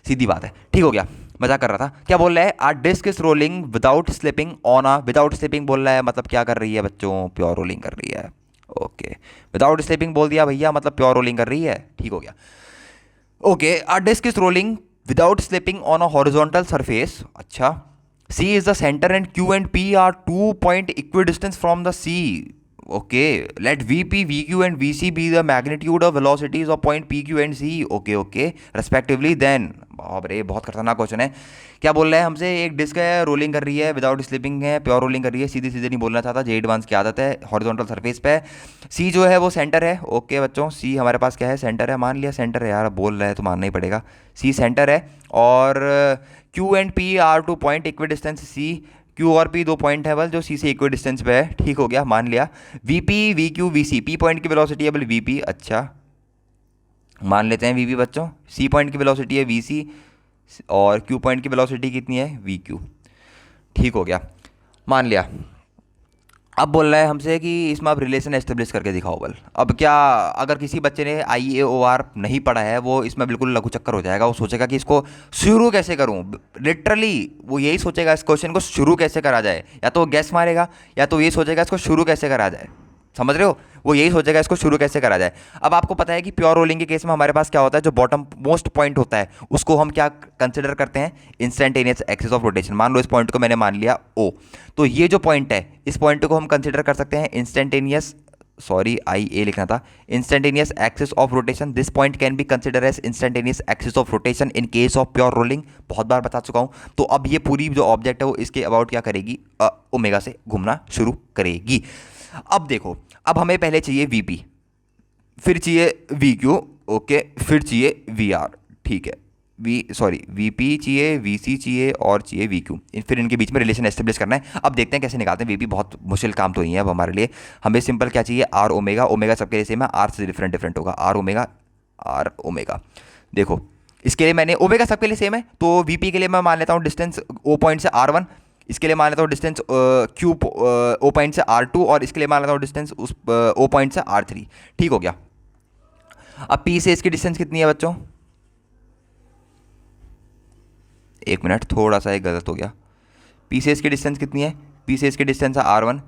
सीधी बात है। ठीक हो गया, मजाक कर रहा था। क्या बोल रहा है, a disc is rolling without slipping on a, without slipping बोल रहा है, मतलब क्या कर रही है बच्चों, प्योर रोलिंग कर रही है। ओके, विदाउट स्लिपिंग बोल दिया भैया, मतलब प्योर रोलिंग कर रही है। ठीक हो गया। Okay, a disc is rolling without slipping on a horizontal surface. अच्छा, C is the center and Q and P are 2 point equidistant from the C. Okay, let VP, VQ and VC be the magnitude of velocities of point PQ and C. Okay, respectively. Then, बाप रे बहुत खतरनाक question है। क्या बोल रहा है हमसे, एक डिस्क है, रोलिंग कर रही है, विदाउट स्लिपिंग है, प्योर रोलिंग कर रही है, सीधे सीधे नहीं बोलना चाहता, जे एडवांस की आदत है, हॉरिजॉन्टल सरफेस पे। सी जो है वो सेंटर है। ओके बच्चों, सी हमारे पास क्या है, सेंटर है, मान लिया सेंटर है यार, बोल रहा है तो मानना ही पड़ेगा, सी सेंटर है। और Q and P are 2 point equidistant, C Q और पी 2 पॉइंट है बल जो सी से इक्वी डिस्टेंस पे है। ठीक हो गया, मान लिया। V P, V Q, V C, P point की वेलोसिटी है बल वी पी, अच्छा मान लेते हैं वी पी बच्चों। सी पॉइंट की वेलोसिटी है वी सी, और क्यू पॉइंट की वेलोसिटी कितनी है, वी क्यू। ठीक हो गया, मान लिया। अब बोल रहा है हमसे कि इसमें आप रिलेशन एस्टेब्लिश करके दिखाओ बल। अब क्या, अगर किसी बच्चे ने IAOR नहीं पढ़ा है वो इसमें बिल्कुल लघु चक्कर हो जाएगा। वो सोचेगा कि इसको शुरू कैसे करूं, लिटरली वो यही सोचेगा इस क्वेश्चन को शुरू कैसे करा जाए। या तो गैस मारेगा या तो ये सोचेगा इसको शुरू कैसे करा जाए। समझ रहे हो, वो यही सोचेगा इसको शुरू कैसे करा जाए। अब आपको पता है कि प्योर रोलिंग के केस में हमारे पास क्या होता है, जो बॉटम मोस्ट पॉइंट होता है उसको हम क्या कंसिडर करते हैं, इंस्टेंटेनियस एक्सिस ऑफ रोटेशन। मान लो इस पॉइंट को मैंने मान लिया O, तो ये जो पॉइंट है इस पॉइंट को हम कंसिडर कर सकते हैं इंस्टेंटेनियस, सॉरी IA लिखना था, instantaneous axis of rotation. This point can be consider as instantaneous axis of rotation in case of pure rolling. बहुत बार बता चुका हूं। तो अब ये पूरी जो ऑब्जेक्ट है वो इसके अबाउट क्या करेगी, ओमेगा से घूमना शुरू करेगी। अब देखो, अब हमें पहले चाहिए VP, फिर चाहिए VQ, ओके, फिर चाहिए VR, ठीक है, VP चाहिए, VC चाहिए और चाहिए VQ। फिर इनके बीच में रिलेशन एस्टेब्लिश करना है। अब देखते हैं कैसे निकालते हैं। VP बहुत मुश्किल काम तो नहीं है अब हमारे लिए। हमें सिंपल क्या चाहिए, R ओमेगा। ओमेगा सबके लिए सेम है, R से डिफरेंट डिफरेंट होगा। R omega. देखो इसके लिए मैंने, ओमेगा सबके लिए सेम है तो VP के लिए मैं मान लेता हूँ डिस्टेंस O पॉइंट से R1, इसके लिए मान लेता हूँ डिस्टेंस Q O पॉइंट से R2, और इसके लिए मान लेता हूँ डिस्टेंस उस O पॉइंट से R3। ठीक हो गया। अब P से इसकी डिस्टेंस कितनी है बच्चों, एक मिनट, थोड़ा सा एक गलत हो गया। P से इसकी डिस्टेंस कितनी है, P से इसकी डिस्टेंस है R1।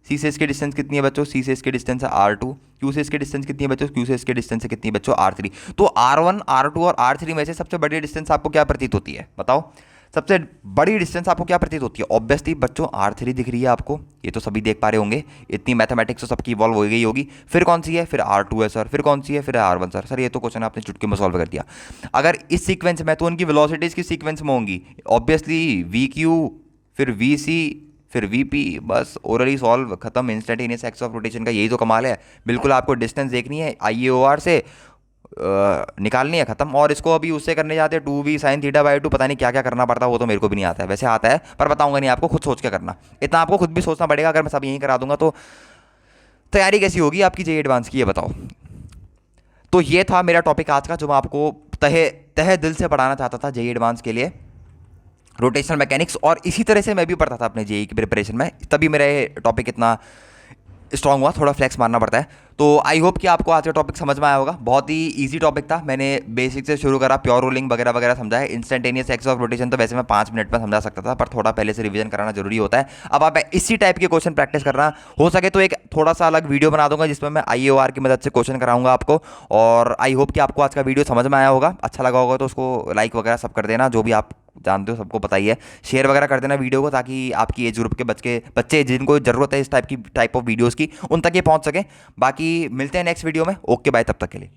C से इसकी डिस्टेंस कितनी है बच्चों, C से इसकी डिस्टेंस है R2। Q से इसकी डिस्टेंस कितनी है बच्चों, Q से इसकी डिस्टेंस कितनी है बच्चों, R3। तो R1 R2 और R3 में से सबसे बड़ी डिस्टेंस आपको क्या प्रतीत होती है, बताओ। सबसे बड़ी डिस्टेंस आपको क्या प्रतीत होती है, ऑब्वियसली बच्चों R3 दिख रही है आपको, ये तो सभी देख पा रहे होंगे। इतनी मैथमेटिक्स तो सबकी इवॉल्व हो गई होगी। फिर कौन सी है, फिर R2 है सर, फिर कौन सी है, फिर R1 सर। सर ये तो क्वेश्चन आपने चुटकी में सॉल्व कर दिया। अगर इस सीक्वेंस में तो उनकी वेलोसिटीज की सीक्वेंस में होंगी, ऑब्वियसली VQ, फिर VC, फिर VP, बस ओरली सॉल्व, खत्म। इंस्टेंटेनियस एक्सिस ऑफ रोटेशन का यही तो कमाल है। बिल्कुल आपको डिस्टेंस देखनी है, IAOR से निकालनी है, खत्म। और इसको अभी उससे करने जाते हैं 2V sin θ/2, पता नहीं क्या क्या करना पड़ता है, वो तो मेरे को भी नहीं आता है। वैसे आता है पर बताऊंगा नहीं आपको, खुद सोच के करना। इतना आपको खुद भी सोचना पड़ेगा। अगर मैं सब यहीं करा दूंगा तो तैयारी कैसी होगी आपकी JEE एडवांस की, ये बताओ। तो ये था मेरा टॉपिक आज का, जो मैं आपको तहे तहे दिल से पढ़ाना चाहता था JEE एडवांस के लिए, रोटेशनल मैकेनिक्स। और इसी तरह से मैं भी पढ़ता था अपने JEE की प्रिपरेशन में, तभी मेरा ये टॉपिक इतना स्ट्रांग हुआ, थोड़ा फ्लेक्स मारना पड़ता है। तो आई होप कि आपको आज का टॉपिक समझ में आया होगा। बहुत ही इजी टॉपिक था, मैंने बेसिक से शुरू करा, प्योर रोलिंग वगैरह वगैरह समझाया। इंस्टेंटेनियस एक्सिस ऑफ रोटेशन तो वैसे मैं 5 मिनट में समझा सकता था, पर थोड़ा पहले से रिवीजन कराना जरूरी होता है। अब आप इसी टाइप के क्वेश्चन प्रैक्टिस करना, हो सके तो एक थोड़ा सा अलग वीडियो बना दूंगा जिसमें मैं IAOR की मदद से क्वेश्चन कराऊंगा आपको। और आई होप कि आपको आज का वीडियो समझ में आया होगा, अच्छा लगा होगा तो उसको लाइक वगैरह सब कर देना, जो भी आप जानते हो सबको पता ही है। शेयर वगैरह कर देना वीडियो को, ताकि आपकी एज ग्रुप के बच्चे जिनको ज़रूरत है इस टाइप ऑफ वीडियोस की, उन तक ये पहुंच सके। बाकी मिलते हैं नेक्स्ट वीडियो में। ओके बाय, तब तक के लिए।